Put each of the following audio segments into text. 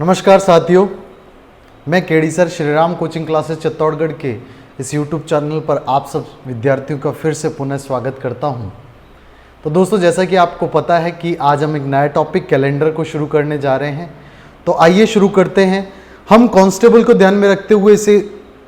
नमस्कार साथियों, मैं KD sir Shriram coaching classes Chittorgarh के इस YouTube चैनल पर आप सब विद्यार्थियों का फिर से पुनः स्वागत करता हूं। तो दोस्तों, जैसा कि आपको पता है कि आज हम एक नया टॉपिक कैलेंडर को शुरू करने जा रहे हैं। तो आइए शुरू करते हैं। हम कांस्टेबल को ध्यान में रखते हुए इसे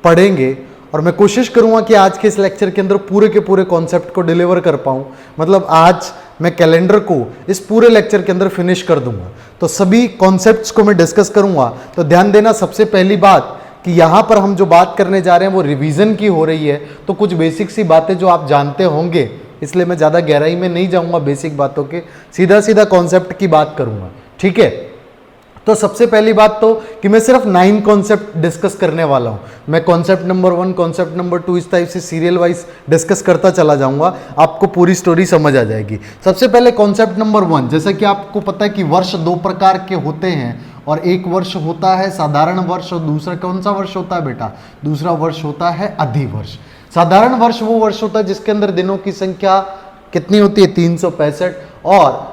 पढ़ेंगे और मैं कोशिश करूंगा कि आज के इस लेक्चर के अंदर पूरे के पूरे कॉन्सेप्ट को डिलीवर कर पाऊं। मतलब आज मैं कैलेंडर को इस पूरे लेक्चर के अंदर फिनिश कर दूंगा। तो सभी कॉन्सेप्ट्स को मैं डिस्कस करूंगा। तो ध्यान देना, सबसे पहली बात कि यहां पर हम जो बात करने जा रहे हैं वो रिवीजन की हो रही है। तो कुछ बेसिक सी बातें जो आप जानते होंगे, इसलिए मैं ज़्यादा गहराई में नहीं जाऊंगा बेसिक बातों के, सीधा सीधा कॉन्सेप्ट की बात करूंगा। ठीक है। तो सबसे पहली बात तो कि मैं सिर्फ 9 कॉन्सेप्ट डिस्कस करने वाला हूं। मैं कॉन्सेप्ट नंबर 1, कॉन्सेप्ट नंबर 2 इस टाइप से सीरियल वाइज डिस्कस करता चला जाऊंगा, आपको पूरी स्टोरी समझ आ जाएगी। सबसे पहले कॉन्सेप्ट नंबर 1, जैसा कि आपको पता है कि वर्ष 2 प्रकार के होते हैं और एक वर्ष होता है साधारण वर्ष और दूसरा कौन सा वर्ष होता है बेटा? दूसरा वर्ष होता है अधिवर्ष। साधारण वर्ष वो वर्ष होता है जिसके अंदर दिनों की संख्या कितनी होती है? 365। और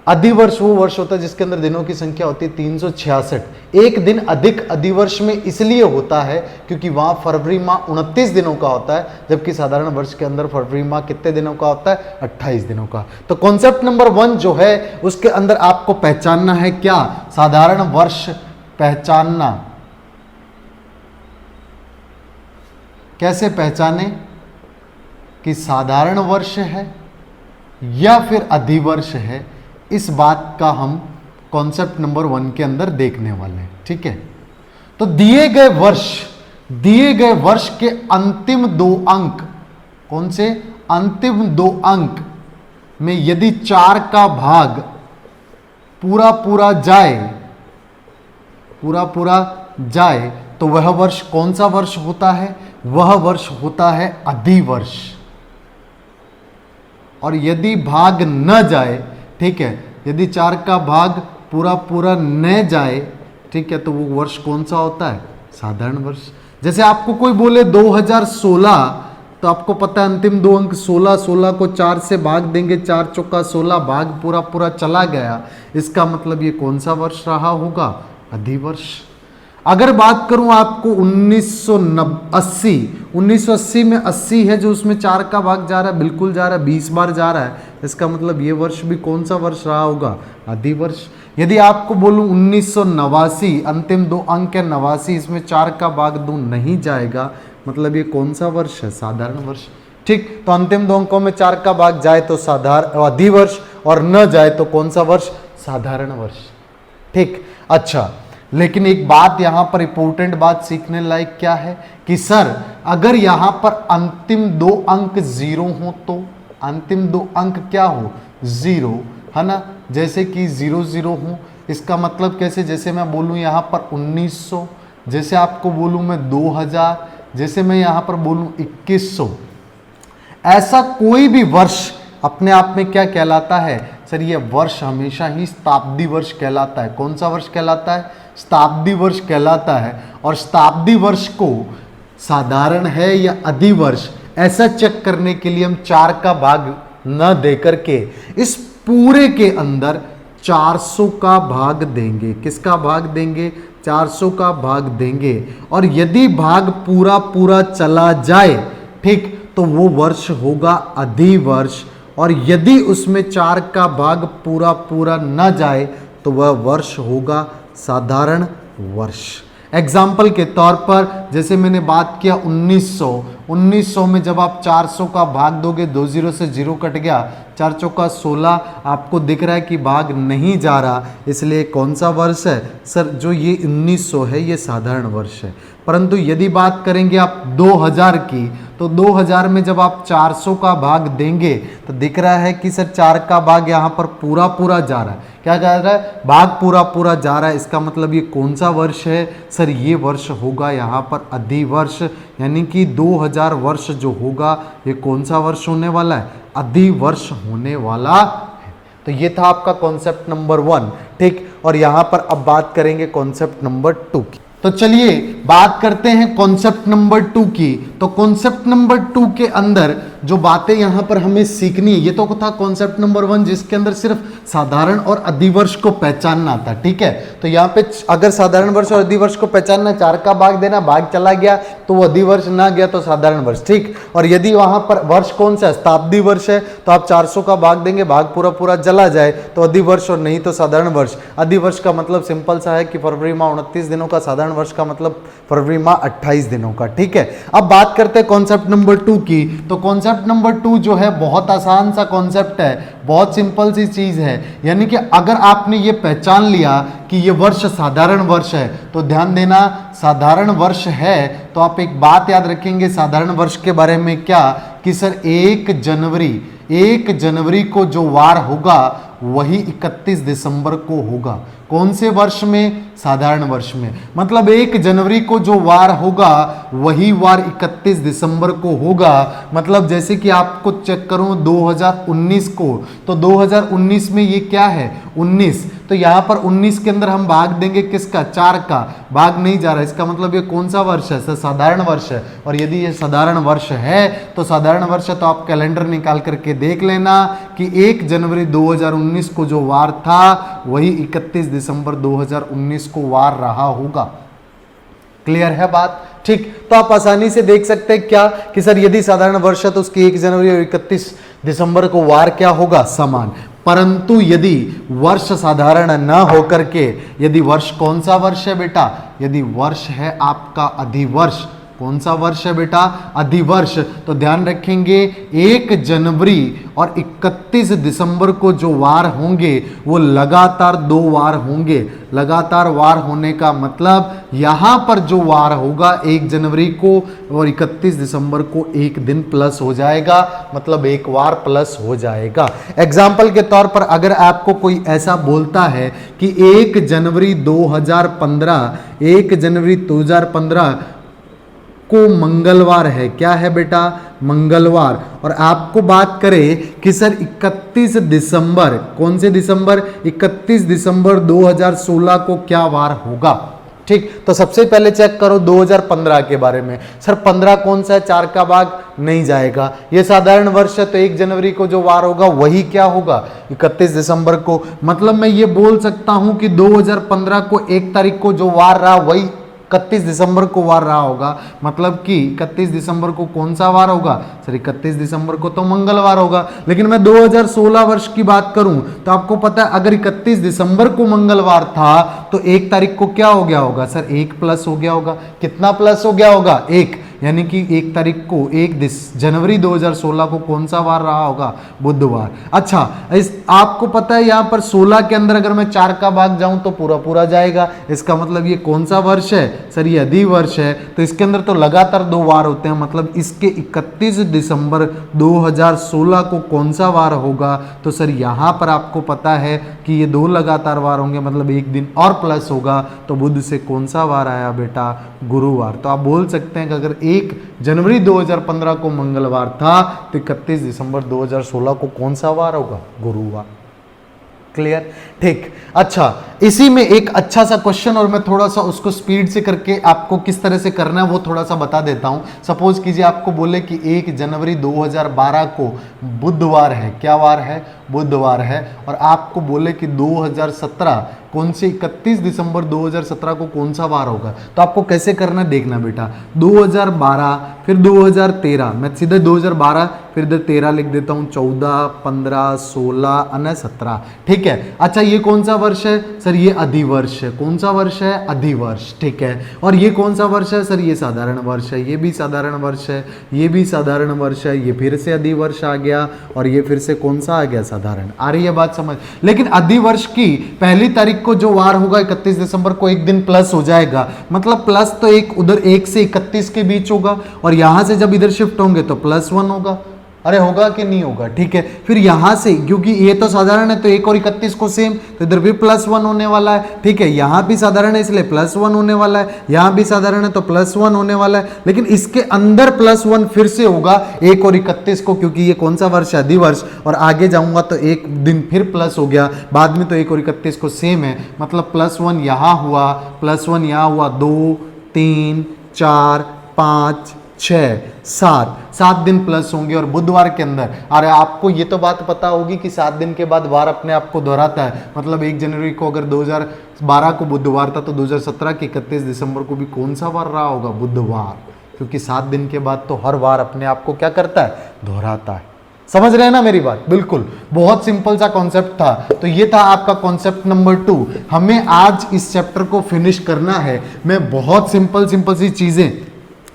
अधिवर्ष वो वर्ष होता है जिसके अंदर दिनों की संख्या होती है 366। एक दिन अधिक अधिवर्ष में इसलिए होता है क्योंकि वहां फरवरी माह 29 दिनों का होता है, जबकि साधारण वर्ष के अंदर फरवरी माह कितने दिनों का होता है? 28 दिनों का। तो कॉन्सेप्ट नंबर 1 जो है उसके अंदर आपको पहचानना है क्या? साधारण वर्ष पहचानना। कैसे पहचाने कि साधारण वर्ष है या फिर अधिवर्ष है? इस बात का हम कॉन्सेप्ट नंबर 1 के अंदर देखने वाले हैं। ठीक है। तो दिए गए वर्ष के अंतिम 2 अंक, कौन से? अंतिम 2 अंक में यदि 4 का भाग पूरा जाए तो वह वर्ष कौन सा वर्ष होता है? वह वर्ष होता है अधिवर्ष। और यदि भाग न जाए, ठीक है, यदि 4 का भाग पूरा न जाए, ठीक है, तो वो वर्ष कौन सा होता है? साधारण वर्ष। जैसे आपको कोई बोले 2016, तो आपको पता है अंतिम 2 अंक 16 को 4 से भाग देंगे, 4 चौका 16, भाग पूरा चला गया। इसका मतलब ये कौन सा वर्ष रहा होगा? अधिवर्ष। अगर बात करूं आपको 1980 में 80 है जो उसमें 4 का भाग जा रहा है, बिल्कुल जा रहा है, 20 बार जा रहा है। इसका मतलब ये वर्ष भी कौन सा वर्ष रहा होगा? अधिवर्ष। यदि आपको बोलूं 1989, अंतिम 2 अंक है 89, इसमें 4 का भाग 2 नहीं जाएगा, मतलब ये कौन सा वर्ष है? साधारण वर्ष। ठीक। तो अंतिम 2 अंकों में 4 का भाग जाए तो अधिवर्ष और न जाए तो कौन सा वर्ष? साधारण वर्ष। ठीक। अच्छा, लेकिन एक बात यहां पर इंपॉर्टेंट बात सीखने लायक क्या है कि सर अगर यहां पर अंतिम 2 अंक 0 हो तो अंतिम 2 अंक क्या हो? 0, है ना? जैसे कि 00 हो, इसका मतलब कैसे? जैसे मैं बोलूं यहां पर 1900, जैसे आपको बोलूं मैं 2000, जैसे मैं यहां पर बोलूं 2100। ऐसा कोई भी वर्ष अपने आप में क्या कहलाता है? सर ये वर्ष हमेशा ही शताब्दी वर्ष कहलाता है। कौन सा वर्ष कहलाता है? शताब्दी वर्ष कहलाता है। और शताब्दी वर्ष को साधारण है या अधिवर्ष, ऐसा चेक करने के लिए हम 4 का भाग न देकर के इस पूरे के अंदर 400 का भाग देंगे। किसका भाग देंगे? 400 का भाग देंगे। और यदि भाग पूरा चला जाए, ठीक, तो वो वर्ष होगा अधिवर्ष। और यदि उसमें 4 का भाग पूरा न जाए तो वह वर्ष होगा साधारण वर्ष। एग्जाम्पल के तौर पर जैसे मैंने बात किया 1900 में जब आप 400 का भाग दोगे, 20 से 0 कट गया, 4 चौका 16, आपको दिख रहा है कि भाग नहीं जा रहा, इसलिए कौन सा वर्ष है? सर जो ये 1900 है ये साधारण वर्ष है। परंतु यदि बात करेंगे आप 2000 की, तो 2000 में जब आप 400 का भाग देंगे तो दिख रहा है कि सर 4 का भाग यहाँ पर पूरा जा रहा है। क्या जा रहा है? भाग पूरा जा रहा है। इसका मतलब ये कौन सा वर्ष है? सर ये वर्ष होगा यहाँ पर अधिवर्ष। यानी कि 2000 वर्ष जो होगा ये कौन सा वर्ष होने वाला है? अधिवर्ष होने वाला है। तो ये था आपका कॉन्सेप्ट नंबर 1। ठीक। और यहाँ पर अब बात करेंगे कॉन्सेप्ट नंबर 2 की। तो चलिए बात करते हैं कॉन्सेप्ट नंबर 2 की। तो कॉन्सेप्ट नंबर 2 के अंदर जो बातें यहाँ पर हमें सीखनी है, ये तो था कॉन्सेप्ट नंबर 1 जिसके अंदर सिर्फ साधारण और अधिवर्ष को पहचानना था। ठीक है, तो यहाँ पे अगर साधारण वर्ष और अधिवर्ष को पहचानना, 4 का भाग देना, भाग चला गया तो वो अधिवर्ष ना गया तो साधारण वर्ष। ठीक, और यदि वहां पर वर्ष कौन सा शताब्दी वर्ष है तो आप 400 का भाग देंगे, भाग पूरा पूरा चला जाए तो अधिवर्ष और नहीं तो साधारण वर्ष। अधिवर्ष का मतलब सिंपल सा है कि फरवरी माह 29 दिनों का, साधारण वर्ष का मतलब फरवरी माह 28 दिनों का। ठीक है, अब बात करते हैं कॉन्सेप्ट नंबर 2 की। तो कॉन्सेप्ट नंबर 2 जो है बहुत आसान सा कॉन्सेप्ट है, बहुत सिंपल सी चीज है। यानी कि अगर आपने ये पहचान लिया कि ये वर्ष साधारण वर्ष है तो ध्यान देना, साधारण वर्ष है तो आप एक बात याद रखेंगे साधारण वर्ष के बारे में क्या, कि सर 1 जनवरी को जो वार होगा वही 31 दिसंबर को होगा। कौन से वर्ष में? साधारण वर्ष में। मतलब 1 जनवरी को जो वार होगा वही वार 31 दिसंबर को होगा। मतलब जैसे कि आपको चेक करूं 2019 को, तो 2019 में ये क्या है? 19, तो यहां पर 19 के अंदर हम भाग देंगे किसका? 4 का, भाग नहीं जा रहा, इसका मतलब ये कौन सा वर्ष है? साधारण वर्ष है। और यदि ये साधारण वर्ष है तो साधारण वर्ष है तो आप कैलेंडर निकाल करके देख लेना कि 1 जनवरी 2019 को जो वार था वही 31 दिसंबर 2019 को वार रहा होगा। क्लियर है बात? ठीक, तो आप आसानी से देख सकते हैं क्या कि सर यदि साधारण वर्ष है तो उसकी 1 जनवरी और 31 दिसंबर को वार क्या होगा? समान। परंतु यदि वर्ष साधारण न होकर के, यदि वर्ष कौन सा वर्ष है बेटा? यदि वर्ष है आपका अधिवर्ष। कौन सा वर्ष है बेटा? अधिवर्ष। तो ध्यान रखेंगे 1 जनवरी और 31 दिसंबर को जो वार होंगे वो लगातार 2 वार होंगे। लगातार वार होने का मतलब यहां पर जो वार होगा 1 जनवरी को और 31 दिसंबर को एक दिन प्लस हो जाएगा, मतलब एक वार प्लस हो जाएगा। एग्जाम्पल के तौर पर अगर आपको कोई ऐसा बोलता है कि 1 जनवरी 2015 को मंगलवार है, क्या है बेटा? मंगलवार। और आपको बात करें कि सर 31 दिसंबर, कौन से दिसंबर? 31 दिसंबर 2016 को क्या वार होगा? ठीक, तो सबसे पहले चेक करो 2015 के बारे में। सर 15 कौन सा है? 4 का भाग नहीं जाएगा, ये साधारण वर्ष है तो 1 जनवरी को जो वार होगा वही क्या होगा? 31 दिसंबर को। मतलब मैं ये बोल सकता हूं कि 2015 को 1 तारीख को जो वार रहा वही 31 दिसंबर को वार रहा होगा। मतलब कि 31 दिसंबर को कौन सा वार होगा? सर 31 दिसंबर को तो मंगलवार होगा। लेकिन मैं 2016 वर्ष की बात करूं तो आपको पता है अगर 31 दिसंबर को मंगलवार था तो 1 तारीख को क्या हो गया होगा? सर 1 प्लस हो गया होगा। कितना प्लस हो गया होगा? 1, यानी कि 1 तारीख को 1 जनवरी 2016 को कौन सा वार रहा होगा? बुधवार। अच्छा, आपको पता है यहां पर 16 के अंदर अगर मैं 4 का भाग जाऊं तो पूरा पूरा जाएगा। इसका मतलब ये कौन सा वर्ष है? सर ये अधिवर्ष है, तो इसके अंदर तो लगातार 2 वार होते हैं। मतलब इसके 31 दिसंबर 2016 को कौन सा वार होगा? तो सर यहां पर आपको पता है कि ये 2 लगातार वार होंगे, मतलब एक दिन और प्लस होगा। तो बुध से कौन सा वार आया बेटा? गुरुवार। तो आप बोल सकते हैं कि अगर 1 जनवरी 2015 को मंगलवार था तो 31 दिसंबर 2016 को कौन सा वार होगा? गुरुवार। क्लियर? ठीक। अच्छा, इसी में एक अच्छा सा क्वेश्चन और मैं थोड़ा सा उसको स्पीड से करके आपको किस तरह से करना है वो थोड़ा सा बता देता हूं। सपोज कीजिए आपको बोले कि 1 जनवरी 2012 को बुधवार है। क्या वार है? बुधवार है। और आपको बोले कि 2017 कौन से 31 दिसंबर 2017 को कौन सा वार होगा? तो आपको कैसे करना देखना बेटा। 2012 फिर 2013, मैं सीधे 2012 फिर इधर 13 लिख देता हूं, 14, 15, 16 और 17। ठीक है। अच्छा, ये कौन सा वर्ष है? सर ये अधिवर्ष है। कौन सा वर्ष है? अधिवर्ष। ठीक है। और ये कौन सा वर्ष है? सर ये साधारण वर्ष है। ये भी साधारण वर्ष है, ये भी साधारण वर्ष है, ये फिर से अधिवर्ष आ गया और ये फिर से कौन सा आ गया? साधारण। आ रही है बात समझ? लेकिन अधिवर्ष की पहली तारीख को जो वार होगा 31 दिसंबर को एक दिन प्लस हो जाएगा। मतलब प्लस तो एक उधर 1 से 31 के बीच होगा और यहां से जब इधर शिफ्ट होंगे तो +1 होगा। अरे होगा कि नहीं होगा? ठीक है। फिर यहां से क्योंकि ये तो साधारण है तो 1 और 31 को सेम, तो इधर भी +1 होने वाला है। ठीक है। यहां भी साधारण है इसलिए +1 होने वाला है, यहां भी साधारण है तो +1 होने वाला है। लेकिन इसके अंदर +1 फिर से होगा 1 और 31 को, क्योंकि ये कौन सा वर्ष है? अधिवर्ष। और आगे जाऊंगा तो एक दिन फिर प्लस हो गया, बाद में तो 1 और 31 को सेम है। मतलब +1 यहां हुआ, +1 यहां हुआ, 2, 3, 4, 5, 6, 7 दिन प्लस होंगे और बुधवार के अंदर, अरे आपको ये तो बात पता होगी कि 7 दिन के बाद वार अपने आप को दोहराता है। मतलब 1 जनवरी को अगर 2012 को बुधवार था तो 2017 के 31 दिसंबर को भी कौन सा वार रहा होगा? बुधवार, क्योंकि 7 दिन के बाद तो हर वार अपने आप को क्या करता है? दोहराता है। समझ रहे हैं ना मेरी बात? बिल्कुल, बहुत सिंपल सा कॉन्सेप्ट था। तो ये था आपका कॉन्सेप्ट नंबर 2। हमें आज इस चैप्टर को फिनिश करना है। मैं बहुत सिंपल सी चीजें,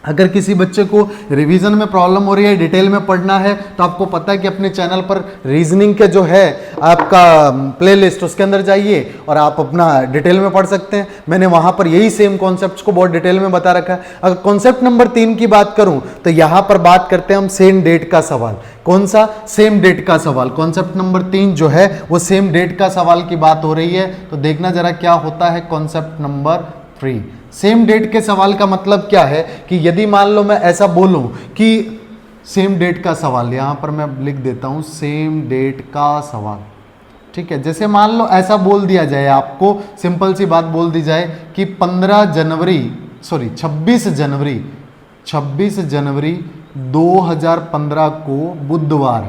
अगर किसी बच्चे को रिवीजन में प्रॉब्लम हो रही है, डिटेल में पढ़ना है, तो आपको पता है कि अपने चैनल पर रीजनिंग के जो है आपका प्लेलिस्ट, उसके अंदर जाइए और आप अपना डिटेल में पढ़ सकते हैं। मैंने वहां पर यही सेम कॉन्सेप्ट्स को बहुत डिटेल में बता रखा है। अगर कॉन्सेप्ट नंबर 3 की बात करूं तो यहां पर बात करते हैं हम सेम डेट का सवाल। कौन सा? सेम डेट का सवाल। कॉन्सेप्ट नंबर 3 जो है वो सेम डेट का सवाल की बात हो रही है। तो देखना जरा क्या होता है कॉन्सेप्ट नंबर 3। सेम डेट के सवाल का मतलब क्या है कि यदि मान लो मैं ऐसा बोलूं कि सेम डेट का सवाल, यहां पर मैं लिख देता हूं सेम डेट का सवाल, ठीक है। जैसे मान लो ऐसा बोल दिया जाए, आपको सिंपल सी बात बोल दी जाए कि 26 जनवरी 2015 को बुधवार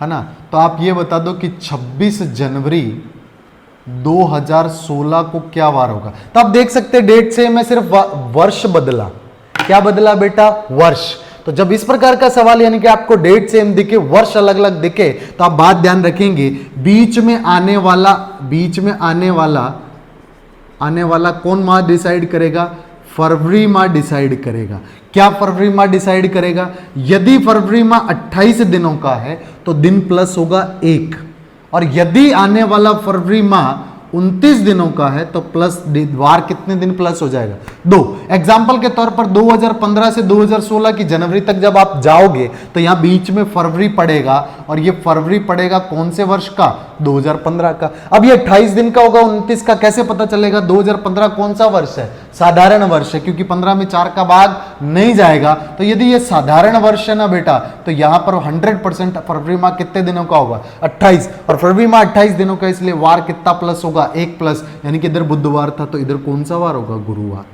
है ना। तो आप ये बता दो कि 26 जनवरी 2016 को क्या वार होगा। तो आप देख सकते हैं डेट से मैं सिर्फ वर्ष बदला। क्या बदला बेटा? वर्ष। तो जब इस प्रकार का सवाल यानी कि आपको डेट सेम दिखे, वर्ष अलग अलग दिखे, तो आप बात ध्यान रखेंगे, बीच में आने वाला कौन माह डिसाइड करेगा? फरवरी माह डिसाइड करेगा। क्या फरवरी माह डिसाइड करेगा? यदि फरवरी माह 28 दिनों का है तो दिन प्लस होगा 1, और यदि आने वाला फरवरी माह 29 दिनों का है तो प्लस वार कितने दिन प्लस हो जाएगा? 2। एग्जाम्पल के तौर पर 2015 से 2016 की जनवरी तक जब आप जाओगे तो यहां बीच में फरवरी पड़ेगा, और ये फरवरी पड़ेगा कौन से वर्ष का? 2015 का। अब ये 28 दिन का होगा 29 का, कैसे पता चलेगा? 2015 कौन सा वर्ष है? साधारण वर्ष है, क्योंकि 15 में 4 का भाग नहीं जाएगा। तो यदि ये साधारण वर्ष है ना बेटा, तो यहां पर 100% फरवरी माह कितने दिनों का होगा? 28। और फरवरी माह 28 दिनों का, इसलिए वार कितना प्लस होगा? 1 प्लस, यानी कि इधर बुधवार था तो इधर कौन सा वार होगा? गुरुवार।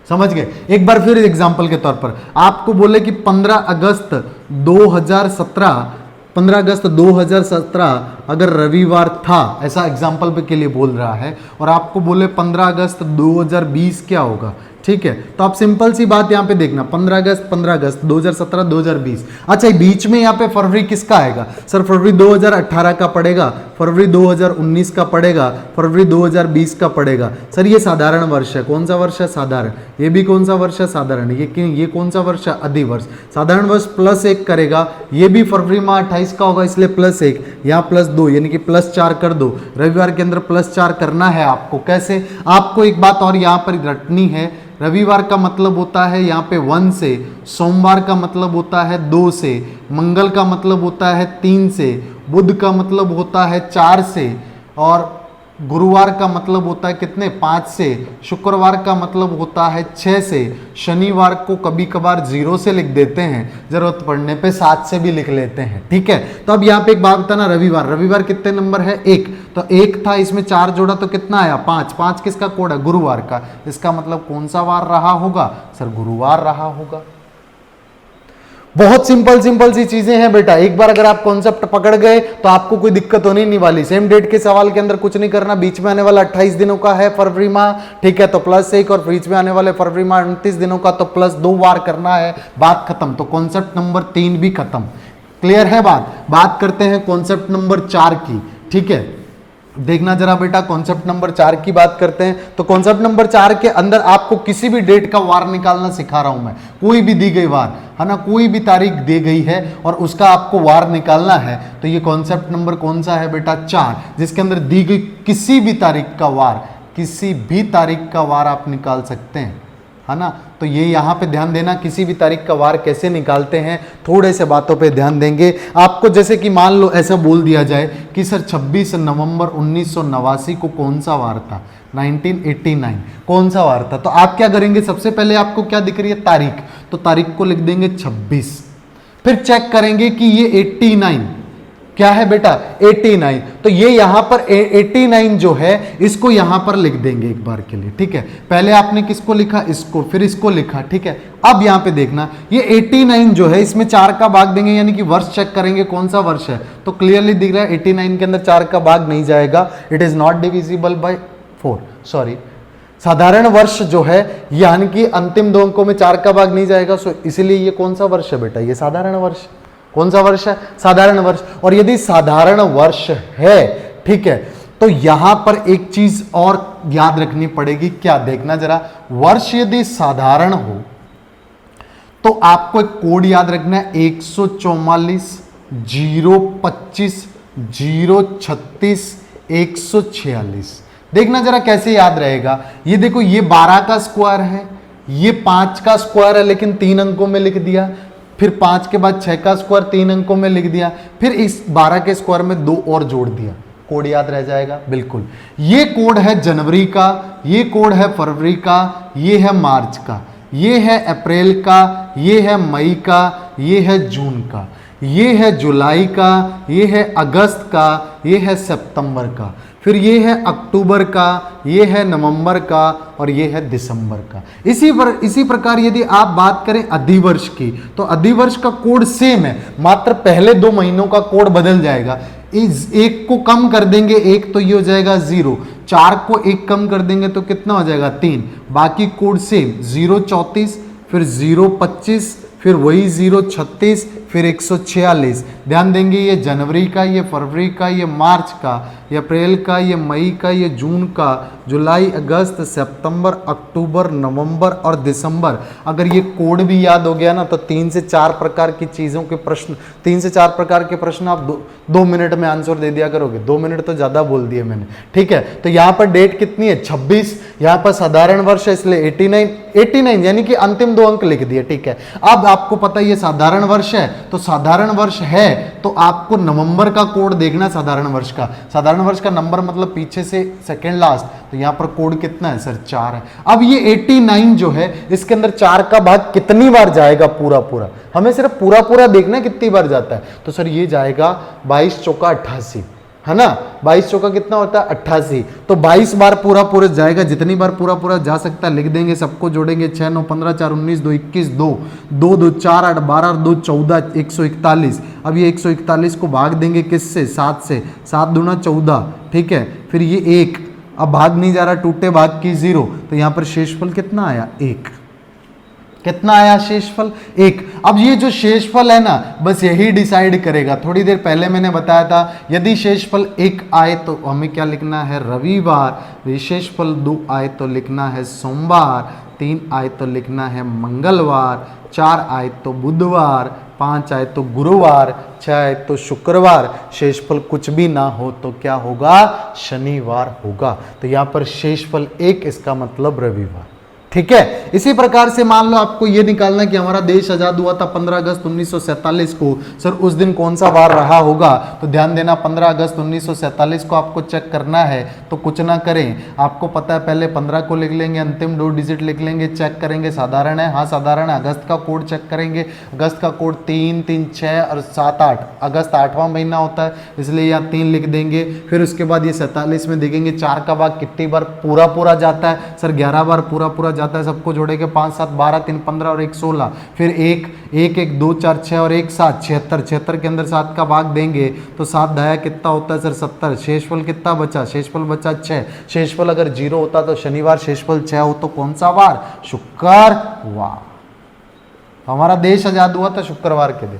समझ गए? एक बार फिर एग्जांपल के तौर पर आपको बोले कि 15 अगस्त 2017 अगर रविवार था, ऐसा एग्जाम्पल के लिए बोल रहा है, और आपको बोले 15 अगस्त 2020 क्या होगा? ठीक है, तो आप सिंपल सी बात यहां पे देखना, 15 अगस्त 2017 2020। अच्छा, बीच में यहां पे फरवरी किसका आएगा? सर फरवरी 2018 का पड़ेगा, फरवरी 2019 का पड़ेगा, फरवरी 2020 का पड़ेगा। सर ये साधारण वर्ष है। कौन सा वर्ष है? साधारण। ये भी कौन सा वर्ष है? साधारण। ये कौन सा वर्ष है? अधिवर्ष। साधारण वर्ष प्लस 1 करेगा, ये भी फरवरी माह 28 का होगा, इसलिए प्लस 1, यहाँ प्लस 2, यानी कि प्लस 4 कर दो। रविवार के अंदर प्लस 4 करना है आपको। कैसे? आपको एक बात और यहाँ पर रटनी है, रविवार का मतलब होता है यहाँ पे 1 से, सोमवार का मतलब होता है 2 से, मंगल का मतलब होता है 3 से, बुध का मतलब होता है 4 से, और गुरुवार का मतलब होता है कितने? 5 से, शुक्रवार का मतलब होता है 6 से, शनिवार को कभी कभार 0 से लिख देते हैं, जरूरत पड़ने पे 7 से भी लिख लेते हैं। ठीक है, तो अब यहाँ पे एक बात होता है ना, रविवार कितने नंबर है? 1। तो 1 था, इसमें 4 जोड़ा तो कितना आया? 5। 5 किसका कोड है? गुरुवार का। इसका मतलब कौन सा वार रहा होगा? सर गुरुवार रहा होगा। बहुत सिंपल सी चीजें हैं बेटा। एक बार अगर आप कॉन्सेप्ट पकड़ गए तो आपको कोई दिक्कत होने नहीं वाली। सेम डेट के सवाल के अंदर कुछ नहीं करना, बीच में आने वाला 28 दिनों का है फरवरी माह, ठीक है, तो प्लस 1, और बीच में आने वाले फरवरी माह 29 दिनों का, तो प्लस 2 वार करना है। बात खत्म। तो कॉन्सेप्ट नंबर 3 भी खत्म। क्लियर है बात करते हैं कॉन्सेप्ट नंबर 4 की। ठीक है, देखना जरा बेटा, कॉन्सेप्ट नंबर 4 की बात करते हैं। तो कॉन्सेप्ट नंबर 4 के अंदर आपको किसी भी डेट का वार निकालना सिखा रहा हूं मैं। कोई भी दी गई वार है ना, कोई भी तारीख दी गई है और उसका आपको वार निकालना है। तो ये कॉन्सेप्ट नंबर कौन सा है बेटा? 4, जिसके अंदर दी गई किसी भी तारीख का वार, किसी भी तारीख का वार आप निकाल सकते हैं, है ना। तो ये यहाँ पे ध्यान देना, किसी भी तारीख का वार कैसे निकालते हैं, थोड़े से बातों पे ध्यान देंगे आपको। जैसे कि मान लो ऐसा बोल दिया जाए कि सर 26 नवंबर 1989 को कौन सा वार था? 1989 कौन सा वार था? तो आप क्या करेंगे? सबसे पहले आपको क्या दिख रही है? तारीख। तो तारीख को लिख देंगे 26, फिर चेक करेंगे कि ये 89 क्या है बेटा 89। तो ये यहां पर 89 जो है इसको यहां पर लिख देंगे एक बार के लिए, ठीक है। पहले आपने किसको लिखा, इसको, फिर इसको लिखा, ठीक है। अब यहां पे देखना ये 89 जो है इसमें 4 का भाग देंगे, यानी कि वर्ष चेक करेंगे कौन सा वर्ष है, तो क्लियरली दिख रहा है 89 के अंदर 4 का भाग नहीं जाएगा, it is not divisible by 4, sorry. साधारण वर्ष जो है यानी कि अंतिम 2 अंकों में 4 का भाग नहीं जाएगा, सो इसलिए ये कौन सा वर्ष है बेटा, ये साधारण वर्ष। कौन सा वर्ष है, साधारण वर्ष। और यदि साधारण वर्ष है, ठीक है, तो यहां पर एक चीज और याद रखनी पड़ेगी, क्या, देखना जरा, वर्ष यदि साधारण हो तो आपको एक कोड याद रखना है 144 025 036 146। देखना जरा कैसे याद रहेगा, ये देखो ये 12 का स्क्वायर है, ये 5 का स्क्वायर है लेकिन 3 अंकों में लिख दिया, फिर 5 के बाद 6 का स्क्वायर 3 अंकों में लिख दिया, फिर इस 12 के स्क्वायर में 2 और जोड़ दिया, कोड याद रह जाएगा बिल्कुल। ये कोड है जनवरी का, ये कोड है फरवरी का, ये है मार्च का, ये है अप्रैल का, ये है मई का, ये है जून का, ये है जुलाई का, ये है अगस्त का, ये है सितंबर का, फिर ये है अक्टूबर का, ये है नवंबर का, और ये है दिसंबर का। इसी प्रकार यदि आप बात करें अधिवर्ष की, तो अधिवर्ष का कोड सेम है, मात्र पहले 2 महीनों का कोड बदल जाएगा। इस 1 को कम कर देंगे, 1 तो ये हो जाएगा 0, 4 को 1 कम कर देंगे तो कितना हो जाएगा 3, बाकी कोड सेम, 034, फिर 025, फिर वही 036, फिर 146। ध्यान देंगे ये जनवरी का, ये फरवरी का, ये मार्च का, ये अप्रैल का, ये मई का, ये जून का, जुलाई, अगस्त, सितंबर, अक्टूबर, नवंबर और दिसंबर। अगर ये कोड भी याद हो गया ना तो 3 से 4 प्रकार की चीज़ों के प्रश्न, 3 से 4 प्रकार के प्रश्न आप 2 मिनट में आंसर दे दिया करोगे। 2 मिनट तो ज़्यादा बोल दिए मैंने, ठीक है। तो यहाँ पर डेट कितनी है 26, यहाँ पर साधारण वर्ष है इसलिए 89 यानी कि अंतिम 2 अंक लिख दिए, ठीक है। अब आपको पता है ये साधारण वर्ष है, तो साधारण वर्ष है तो आपको नवंबर का कोड देखना, साधारण वर्ष का। साधारण वर्ष का नंबर मतलब पीछे से सेकंड लास्ट, तो यहां पर कोड कितना है सर 4 है। अब ये 89 जो है इसके अंदर 4 का भाग कितनी बार जाएगा, पूरा पूरा, हमें सिर्फ पूरा पूरा देखना है कितनी बार जाता है। तो सर ये जाएगा 22 चौका 88, है ना, 22 चौका कितना होता है 88, तो 22 बार पूरा पूरा जाएगा, जितनी बार पूरा पूरा जा सकता है लिख देंगे, सबको जोड़ेंगे, 6 9 15 4 19 2 21 2 2 2 4 8 12 और 2 14 141। अब ये 141 को भाग देंगे किससे, 7 से, 7 दूना 14, ठीक है। फिर ये 1, अब भाग नहीं जा रहा, टूटे भाग की 0, तो यहाँ पर शेषफल कितना आया 1, कितना आया शेषफल 1। अब ये जो शेषफल है ना बस यही डिसाइड करेगा। थोड़ी देर पहले मैंने बताया था यदि शेषफल 1 आए तो हमें क्या लिखना है रविवार, शेषफल 2 आए तो लिखना है सोमवार, 3 आए तो लिखना है मंगलवार, 4 आए तो बुधवार, 5 आए तो गुरुवार, 6 आए तो शुक्रवार, शेषफल कुछ भी ना हो तो क्या होगा, शनिवार होगा। तो यहाँ पर शेषफल 1 इसका मतलब रविवार, ठीक है। इसी प्रकार से मान लो आपको ये निकालना कि हमारा देश आजाद हुआ था 15 अगस्त 1947 को, सर उस दिन कौन सा वार रहा होगा, तो ध्यान देना 15 अगस्त 1947 को आपको चेक करना है। तो कुछ ना करें, आपको पता है पहले 15 को लिख लेंगे, अंतिम 2 डिजिट लिख लेंगे, चेक करेंगे साधारण है, हाँ साधारण है। अगस्त का कोड चेक करेंगे, अगस्त का कोड 3 3 6 और 7 8, अगस्त 8वां महीना होता है इसलिए यहाँ 3 लिख देंगे। फिर उसके बाद ये 47 में देखेंगे 4 का भाग कितनी बार पूरा पूरा जाता है, सर 11 बार पूरा पूरा जाता है, सबको जोड़ेंगे 5 7 12 3 15 और 1 16, फिर 1 1 1 2 4 6 और 1 7 76, 76 के अंदर 7 का भाग देंगे तो 7 दाया कितना होता है सर 70। शेषफल कितना बचा, शेषफल बचा 6। शेषफल अगर 0 होता तो शनिवार, शेषफल 6 हो तो कौन सा वार, शुक्रवार। हमारा देश आजाद हुआ था शुक्रवार के दिन,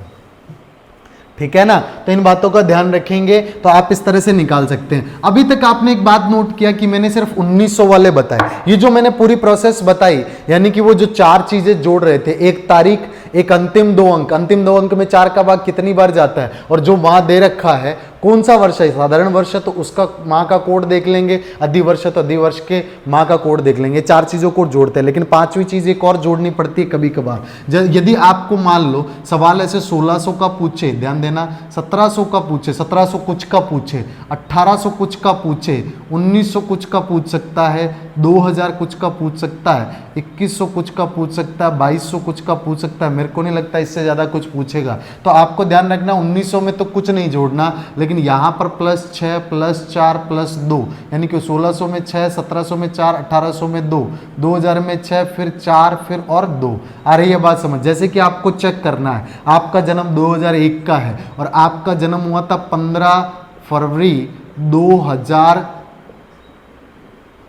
ठीक है ना। तो इन बातों का ध्यान रखेंगे तो आप इस तरह से निकाल सकते हैं। अभी तक आपने एक बात नोट किया कि मैंने सिर्फ 1900 वाले बताए, ये जो मैंने पूरी प्रोसेस बताई यानी कि वो जो 4 चीजें जोड़ रहे थे, एक तारीख, एक अंतिम 2 अंक, अंतिम 2 अंक में 4 का भाग कितनी बार जाता है, और जो वहां दे रखा है कौन सा वर्ष है, साधारण वर्ष है तो उसका माह का कोड देख लेंगे, अधिवर्ष है तो अधिवर्ष के माह का कोड देख लेंगे। 4 चीजों को जोड़ते हैं, लेकिन 5वीं चीज एक और जोड़नी पड़ती है कभी कभार। यदि आपको मान लो सवाल ऐसे 1600 का पूछे, ध्यान देना, 1700 का पूछे, 1700 कुछ का पूछे, 1800 कुछ का पूछे, 1900 कुछ का पूछ सकता है, 2000 कुछ का पूछ सकता है, 2100 कुछ का पूछ सकता है, 2200 कुछ का पूछ सकता है, मेरे को नहीं लगता इससे ज्यादा कुछ पूछेगा। तो आपको ध्यान रखना 1900 में तो कुछ नहीं जोड़ना, लेकिन यहां पर +6 +4 +2, यानी कि 1600 में 6, 1700 में 4, 1800 में 2, 2000 में 6, फिर 4, फिर और 2। आ रही है बात समझ? जैसे कि आपको चेक करना है, आपका जन्म 2001 का है और आपका जन्म हुआ था 15 फरवरी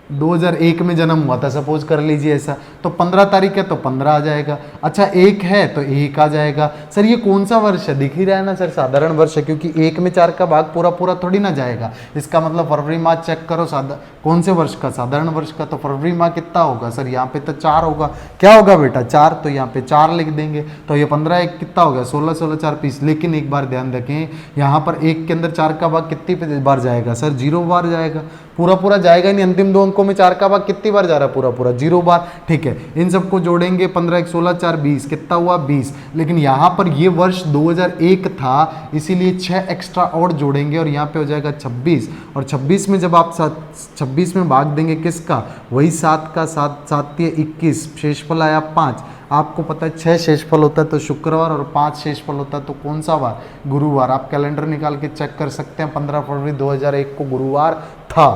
2001 में जन्म हुआ था, सपोज कर लीजिए ऐसा, तो 15 तारीख है तो 15 आ जाएगा। अच्छा 1 है तो 1 आ जाएगा। सर ये कौन सा वर्ष है? दिख ही रहा है ना सर, साधारण वर्ष है, क्योंकि 1 में 4 का भाग पूरा पूरा थोड़ी ना जाएगा। इसका मतलब फरवरी माह चेक करो, कौन से वर्ष का? साधारण वर्ष का। तो फरवरी माह कितना होगा सर? यहाँ पे तो 4 होगा। क्या होगा बेटा? 4, तो यहाँ पे 4 लिख देंगे। तो ये 15 1 कितना हो गया? 16 16 4 20। लेकिन एक बार ध्यान रखें, यहाँ पर 1 के अंदर 4 का भाग कितनी बार जाएगा सर? 0 बार जाएगा। पूरा पूरा जाएगा नहीं, अंतिम 2 अंकों में 4 का भाग कितनी बार जा रहा है? पूरा पूरा 0 बार। ठीक है, इन सबको जोड़ेंगे, 15 1 16 4 20, कितना हुआ? 20। लेकिन यहाँ पर ये वर्ष 2001 था, इसीलिए 6 एक्स्ट्रा और जोड़ेंगे और यहाँ पे हो जाएगा 26। और 26 में जब आप 26 में भाग देंगे किसका? वही 7 का, 7 7 21, शेषफल आया 5। आपको पता है 6 शेषफल होता है तो शुक्रवार, और 5 शेषफल होता है तो कौन सा वार? गुरुवार। आप कैलेंडर निकाल के चेक कर सकते हैं, 15 फरवरी 2001 को गुरुवार था।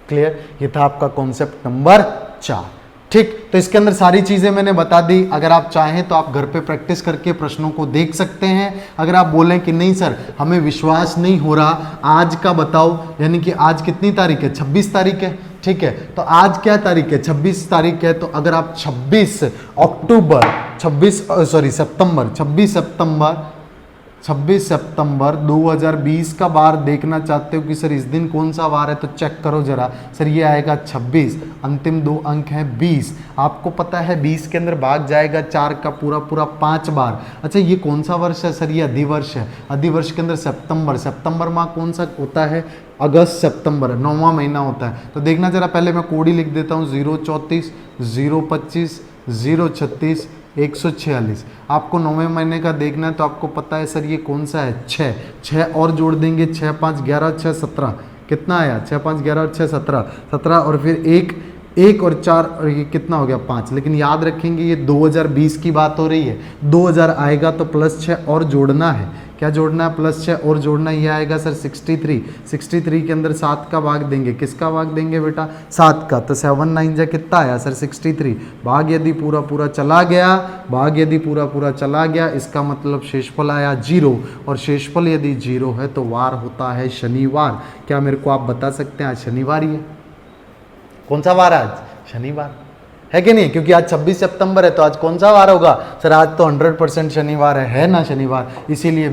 क्लियर? ये था आपका कॉन्सेप्ट नंबर 4। ठीक, तो इसके अंदर सारी चीजें मैंने बता दी। अगर आप चाहें तो आप घर पे प्रैक्टिस करके प्रश्नों को देख सकते हैं। अगर आप बोलें कि नहीं सर हमें विश्वास नहीं हो रहा, आज का बताओ, यानी कि आज कितनी तारीख है? 26 तारीख है। ठीक है, तो आज क्या तारीख है? 26 तारीख है। तो अगर आप 26 सितंबर 2020 का वार देखना चाहते हो कि सर इस दिन कौन सा वार है, तो चेक करो जरा। सर ये आएगा 26, अंतिम 2 अंक हैं 20। आपको पता है 20 के अंदर भाग जाएगा 4 का पूरा पूरा 5 बार। अच्छा ये कौन सा वर्ष है सर? ये अधिवर्ष है। अधिवर्ष के अंदर सितंबर माह कौन सा होता है? अगस्त सितंबर, 9वां महीना होता है। तो देखना जरा, पहले मैं कोड ही लिख देता हूँ, 034 025 036 146। आपको 9वें महीने का देखना है तो आपको पता है सर ये कौन सा है? 6 और जोड़ देंगे, 6 5 11 6 17, कितना आया? 6 5 11 6 17 और फिर 1 और 4 और ये कितना हो गया? 5। लेकिन याद रखेंगे ये 2020 की बात हो रही है, 2000 आएगा तो +6 और जोड़ना है। क्या जोड़ना है? +6 और जोड़ना। ये आएगा सर 63 के अंदर 7 का भाग देंगे। किसका भाग देंगे बेटा? 7 का। तो 7 9 जा कितना आया सर? 63। भाग यदि पूरा पूरा चला गया, इसका मतलब शेषफल आया 0, और शेषफल यदि 0 है तो वार होता है शनिवार। क्या मेरे को आप बता सकते हैं आज शनिवार ही है? कौन सा वार है आज? शनिवार है कि नहीं? क्योंकि आज 26 सितंबर है, तो आज कौन सा वार होगा सर? आज तो 100% शनिवार है ना शनिवार। इसीलिए ये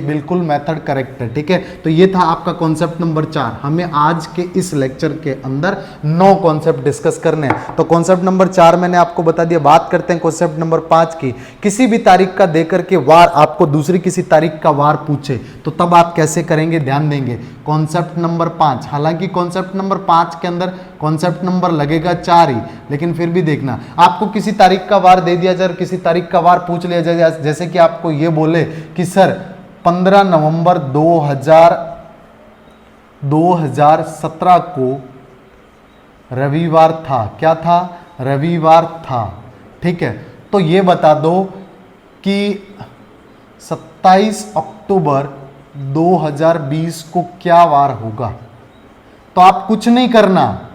बिल्कुल मेथड करेक्ट है। ठीक है, तो ये था आपका कॉन्सेप्ट नंबर 4। हमें आज के इस लेक्चर के अंदर 9 कॉन्सेप्ट डिस्कस करने हैं। तो कॉन्सेप्ट नंबर 4 मैंने आपको बता दिया। बात करते हैं कॉन्सेप्ट नंबर 5 की। किसी भी तारीख का देकर के वार आपको दूसरी किसी तारीख का वार पूछे तो तब आप कैसे करेंगे? ध्यान देंगे। कॉन्सेप्ट नंबर 5, हालांकि कॉन्सेप्ट नंबर 5 के अंदर कॉन्सेप्ट नंबर लगेगा 4 ही, लेकिन फिर भी देखना, आपको किसी तारीख का वार दे दिया जाए, किसी तारीख का वार पूछ लिया जाए, जैसे कि आपको ये बोले कि सर 15 नवंबर 2017 को रविवार था। क्या था? रविवार था। ठीक है, तो ये बता दो कि 27 अक्टूबर 2020 को क्या वार होगा। तो आप कुछ नहीं करना,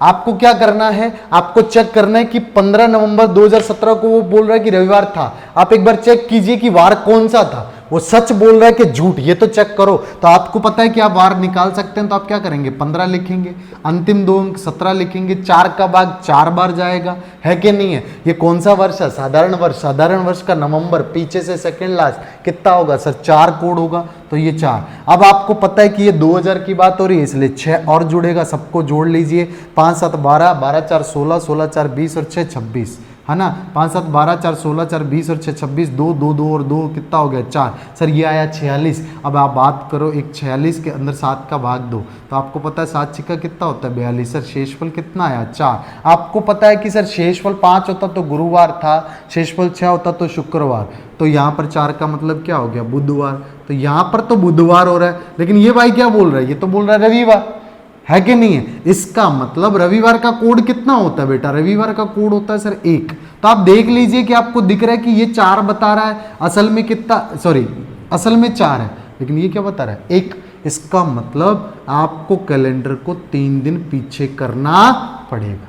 आपको क्या करना है? आपको चेक करना है कि 15 नवंबर 2017 को वो बोल रहा है कि रविवार था। आप एक बार चेक कीजिए कि वार कौन सा था, वो सच बोल रहा है कि झूठ, ये तो चेक करो। तो आपको पता है कि आप वार निकाल सकते हैं, तो आप क्या करेंगे? 15 लिखेंगे, अंतिम 2 अंक 17 लिखेंगे, 4 का भाग 4 बार जाएगा, है कि नहीं है? ये कौन सा वर्ष है? साधारण वर्ष। साधारण वर्ष का नवंबर, पीछे से सेकंड लास्ट कितना होगा सर? 4 कोड होगा, तो ये 4। अब आपको पता है कि ये 2000 की बात हो रही है, इसलिए 6 और जुड़ेगा। सबको जोड़ लीजिए, 5 7 12, 12 4 16, 16 4 20 और 6 26। है ना। 5 7 12, 4 16, 4 20 और 6 26, 2 2 2 और 2 कितना हो गया 4। सर ये आया 46। अब आप बात करो एक 46 के अंदर 7 का भाग दो, तो आपको पता है 7 छिक्का कितना होता है 42। सर शेषफल कितना आया 4। आपको पता है कि सर शेषफल 5 होता तो गुरुवार था, शेषफल 6 होता तो शुक्रवार, तो यहाँ पर 4 का मतलब क्या हो गया बुधवार। तो यहाँ पर तो बुधवार हो रहा है, लेकिन ये भाई क्या बोल रहा है, ये तो बोल रहा है रविवार, है कि नहीं है। इसका मतलब रविवार का कोड कितना होता है बेटा, रविवार का कोड होता है सर 1। तो आप देख लीजिए कि आपको दिख रहा है कि ये 4 बता रहा है, असल में कितना, सॉरी असल में 4 है, लेकिन ये क्या बता रहा है 1। इसका मतलब आपको कैलेंडर को 3 दिन पीछे करना पड़ेगा।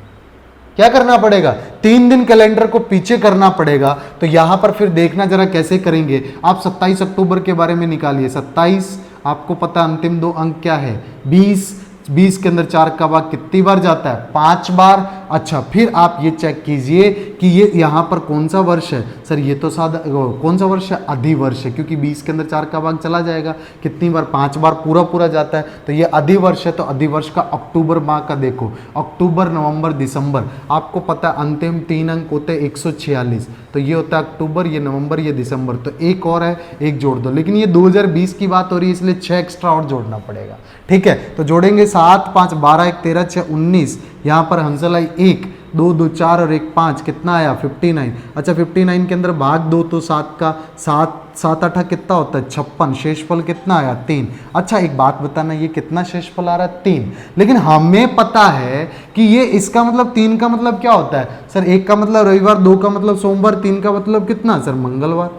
क्या करना पड़ेगा, 3 दिन कैलेंडर को पीछे करना पड़ेगा। तो यहां पर फिर देखना जरा कैसे करेंगे आप। 27 अक्टूबर के बारे में निकालिए। 27 आपको पता अंतिम 2 अंक क्या है 20। 20 के अंदर 4 का भाग कितनी बार जाता है 5 बार। अच्छा फिर आप ये चेक कीजिए कि ये यहाँ पर कौन सा वर्ष है। सर ये तो सादा कौन सा वर्ष है, अधिवर्ष है, क्योंकि 20 के अंदर 4 का भाग चला जाएगा कितनी बार 5 बार पूरा पूरा जाता है, तो ये अधिवर्ष है। तो अधिवर्ष का अक्टूबर माह का देखो, अक्टूबर नवंबर दिसंबर, आपको पता है अंतिम 3 अंक होते हैं 146, तो ये होता है अक्टूबर, ये नवंबर, ये दिसंबर, तो एक और है, एक जोड़ दो। लेकिन ये 2020 की बात हो रही है इसलिए 6 एक्स्ट्रा और जोड़ना पड़ेगा। ठीक है, तो जोड़ेंगे 7 5 12 1 13 6 19, यहाँ पर हंसल आई 1 2 2 4 और 1 5, कितना आया 59। अच्छा 59 के अंदर भाग दो तो 7 का 7 7 8 कितना होता है 56, शेषफल कितना आया 3। अच्छा एक बात बताना, ये कितना शेषफल आ रहा है 3, लेकिन हमें पता है कि ये इसका मतलब 3 का मतलब क्या होता है सर, 1 का मतलब रविवार, 2 का मतलब सोमवार, 3 का मतलब कितना सर मंगलवार।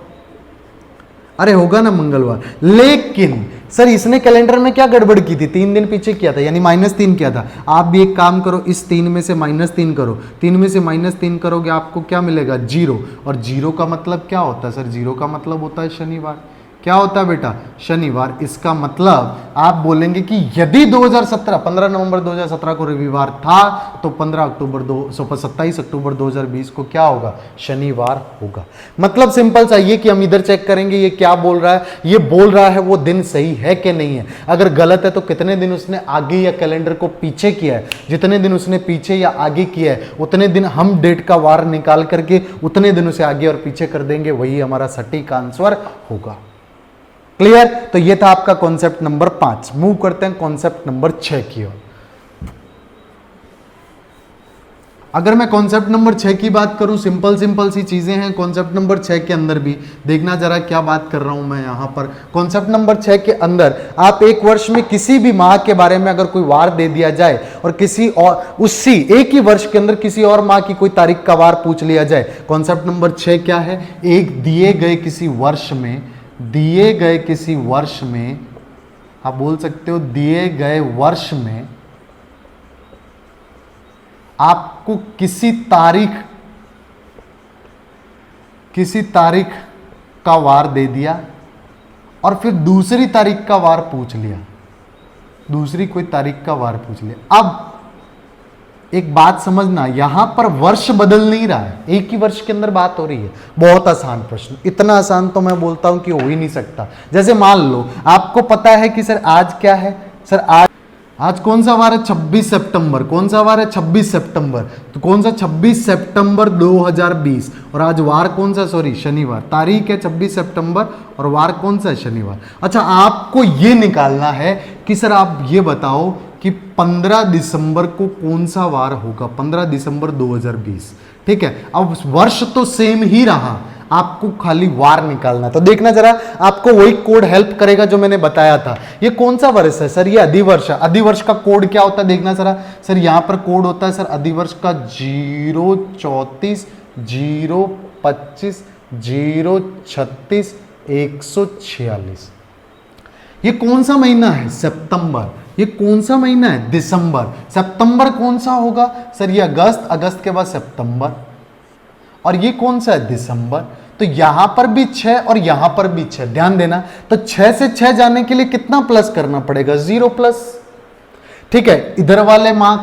अरे होगा ना मंगलवार। लेकिन सर इसने कैलेंडर में क्या गड़बड़ की थी, 3 दिन पीछे किया था, यानी -3 किया था। आप भी एक काम करो, इस 3 में से -3 करो, 3 में से -3 करोगे आपको क्या मिलेगा 0। और 0 का मतलब क्या होता है सर, 0 का मतलब होता है शनिवार। क्या होता है बेटा शनिवार। इसका मतलब आप बोलेंगे कि यदि 2017 15 नवंबर 2017 को रविवार था तो 27 अक्टूबर 2020 को क्या होगा शनिवार होगा। मतलब सिंपल सा ये कि हम इधर चेक करेंगे ये क्या बोल रहा है, ये बोल रहा है वो दिन सही है कि नहीं है। अगर गलत है तो कितने दिन उसने आगे या कैलेंडर को पीछे किया है, जितने दिन उसने पीछे या आगे किया है उतने दिन हम डेट का वार निकाल करके उतने दिन उसे आगे और पीछे कर देंगे, वही हमारा सटीक आंसर होगा। क्लियर। तो ये था आपका कॉन्सेप्ट नंबर 5। मूव करते हैं कॉन्सेप्ट नंबर 6 की ओर। अगर मैं कॉन्सेप्ट नंबर 6 की बात करूं, सिंपल सी चीजें हैं कॉन्सेप्ट नंबर 6 के अंदर भी। देखना जरा क्या बात कर रहा हूं मैं यहां पर। कॉन्सेप्ट नंबर 6 के अंदर आप एक वर्ष में किसी भी माह के बारे में अगर कोई वार दे दिया जाए और किसी और उसी एक ही वर्ष के अंदर किसी और माह की कोई तारीख का वार पूछ लिया जाए। कॉन्सेप्ट नंबर 6 क्या है, एक दिए गए किसी वर्ष में आप बोल सकते हो दिए गए वर्ष में आपको किसी तारीख का वार दे दिया और फिर दूसरी तारीख का वार पूछ लिया, दूसरी कोई तारीख का वार पूछ लिया। अब एक बात समझना, यहां पर वर्ष बदल नहीं रहा है, एक ही वर्ष के अंदर बात हो रही है। बहुत आसान प्रश्न, इतना आसान तो मैं बोलता हूं कि हो ही नहीं सकता। जैसे मान लो आपको पता है कि सर आज क्या है, सर आज कौन सा वार है 26 सितंबर। कौन सा वार है 26 सितंबर, तो कौन सा 26 सितंबर 2020, और आज वार कौन सा, सॉरी शनिवार। तारीख है 26 सितंबर और वार कौन सा है शनिवार। अच्छा आपको ये निकालना है कि सर आप ये बताओ कि 15 दिसंबर को कौन सा वार होगा, 15 दिसंबर 2020। ठीक है, अब वर्ष तो सेम ही रहा, आपको खाली वार निकालना। तो देखना जरा, आपको वही कोड हेल्प करेगा जो मैंने बताया था। ये कौन सा वर्ष है सर, ये अधिवर्ष है। अधिवर्ष का कोड क्या होता है देखना जरा। सर यहां पर कोड होता है सर अधिवर्ष का 034 025 036 146। ये कौन सा महीना है सितंबर। ये कौन सा महीना है दिसंबर। सितंबर कौन सा होगा सर, ये अगस्त, अगस्त के बाद सितंबर, और ये कौन सा है दिसंबर। तो यहां पर भी 6 और यहां पर भी 6, ध्यान देना। तो 6 से 6 जाने के लिए कितना प्लस करना पड़ेगा, 0 प्लस। ठीक है, इधर वाले माह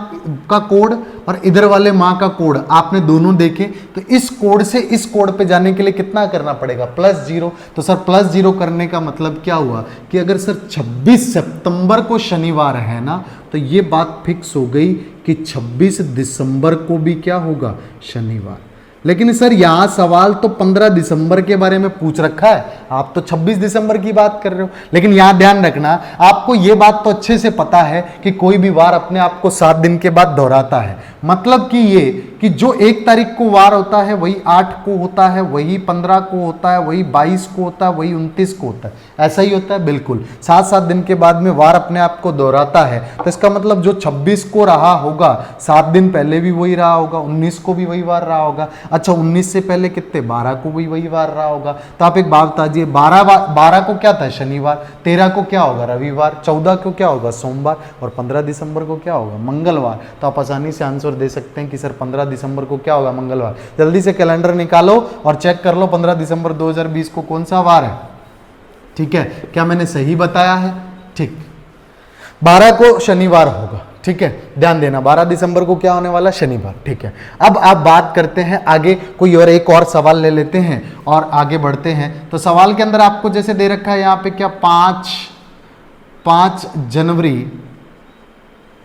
का कोड और इधर वाले माह का कोड आपने दोनों देखे, तो इस कोड से इस कोड पे जाने के लिए कितना करना पड़ेगा, +0। तो सर +0 करने का मतलब क्या हुआ कि अगर सर 26 सितंबर को शनिवार है ना, तो ये बात फिक्स हो गई कि 26 दिसंबर को भी क्या होगा शनिवार। लेकिन सर यहाँ सवाल तो 15 दिसंबर के बारे में पूछ रखा है, आप तो 26 दिसंबर की बात कर रहे हो। लेकिन यहाँ ध्यान रखना, आपको ये बात तो अच्छे से पता है कि कोई भी वार अपने आप को 7 दिन के बाद दोहराता है। मतलब कि ये कि जो 1 तारीख को वार होता है वही 8 को होता है, वही 15 को होता है, वही 22 को होता है, वही 29 को होता है। ऐसा ही होता है बिल्कुल, 7-7 दिन के बाद में वार अपने आप को दोहराता है। तो इसका मतलब जो 26 को रहा होगा 7 दिन पहले भी वही रहा होगा, 19 को भी वही वार रहा होगा। अच्छा 19 से पहले कितने, 12 को भी वही वार रहा होगा। तो आप एक बात बताइए, 12 को क्या था, शनिवार, 13 को क्या होगा, रविवार, 14 को क्या होगा, सोमवार, और 15 दिसंबर को क्या होगा, मंगलवार। तो आप आसानी से आंसर दे सकते हैं कि सर 15 दिसंबर को क्या होगा, मंगलवार। जल्दी से कैलेंडर निकालो और चेक कर लो 15 दिसंबर 2020 को कौन सा वार है। ठीक है, क्या मैंने सही बताया है? ठीक, 12 को शनिवार होगा। ठीक है, ध्यान देना, 12 दिसंबर को क्या होने वाला, शनिवार। ठीक है, अब आप बात करते हैं आगे, कोई और एक और सवाल ले लेते हैं और आगे बढ़ते हैं। तो सवाल के अंदर आपको जैसे दे रखा है यहाँ पे क्या, 5 जनवरी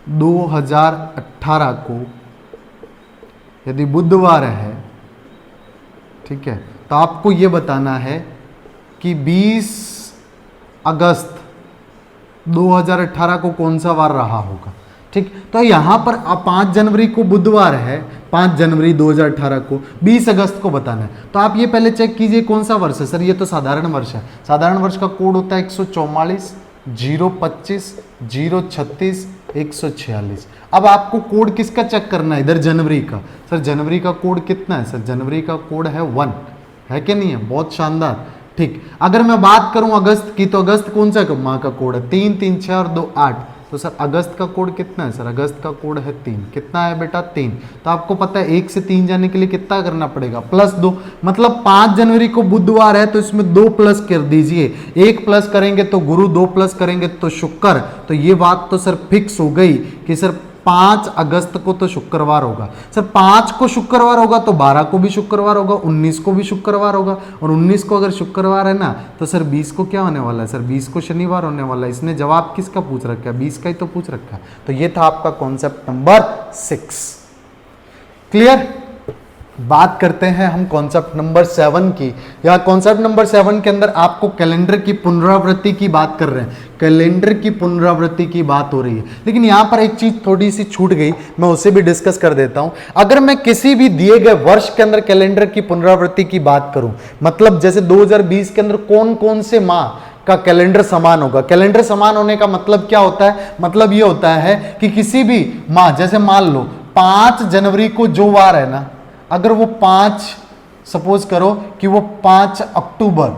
2018 को यदि बुधवार है, ठीक है, तो आपको ये बताना है कि 20 अगस्त 2018 को कौन सा वार रहा होगा। ठीक, तो यहां पर 5 जनवरी को बुधवार है, 5 जनवरी 2018 को 20 अगस्त को बताना है। तो आप ये पहले चेक कीजिए कौन सा वर्ष है। सर ये तो साधारण वर्ष है, साधारण वर्ष का कोड होता है 144, 025, 036, 146। अब आपको कोड किसका चेक करना है, इधर जनवरी का। सर जनवरी का कोड कितना है, सर जनवरी का कोड है 1, है कि नहीं है, बहुत शानदार। ठीक, अगर मैं बात करूं अगस्त की, तो अगस्त कौन सा माह का कोड है, 3, 3, 6 और 2, 8। तो सर अगस्त का कोड कितना है, सर अगस्त का कोड है 3। कितना है बेटा, 3। तो आपको पता है 1 से 3 जाने के लिए कितना करना पड़ेगा, +2। मतलब 5 जनवरी को बुधवार है तो इसमें 2 प्लस कर दीजिए, 1 प्लस करेंगे तो गुरु, 2 प्लस करेंगे तो शुक्र। तो ये बात तो सर फिक्स हो गई कि सर 5 अगस्त को तो शुक्रवार होगा। सर 5 को शुक्रवार होगा तो 12 को भी शुक्रवार होगा, 19 को भी शुक्रवार होगा, और 19 को अगर शुक्रवार है ना तो सर 20 को क्या होने वाला है, सर 20 को शनिवार होने वाला है। इसने जवाब किसका पूछ रखा है, 20 का ही तो पूछ रखा है। तो ये था आपका कॉन्सेप्ट नंबर 6। क्लियर। बात करते हैं हम कॉन्सेप्ट नंबर 7 की। या कॉन्सेप्ट नंबर 7 के अंदर आपको कैलेंडर की पुनरावृत्ति की बात कर रहे हैं, कैलेंडर की पुनरावृत्ति की बात हो रही है। लेकिन यहां पर एक चीज थोड़ी सी छूट गई, मैं उसे भी डिस्कस कर देता हूं। अगर मैं किसी भी दिए गए वर्ष के अंदर कैलेंडर की पुनरावृत्ति की बात करूं, मतलब जैसे 2020 के अंदर कौन कौन से माह का कैलेंडर समान होगा। कैलेंडर समान होने का मतलब क्या होता है, मतलब ये होता है कि किसी भी माह, जैसे मान लो 5 जनवरी को जो वार है ना, अगर वो 5, सपोज करो कि वो 5 अक्टूबर,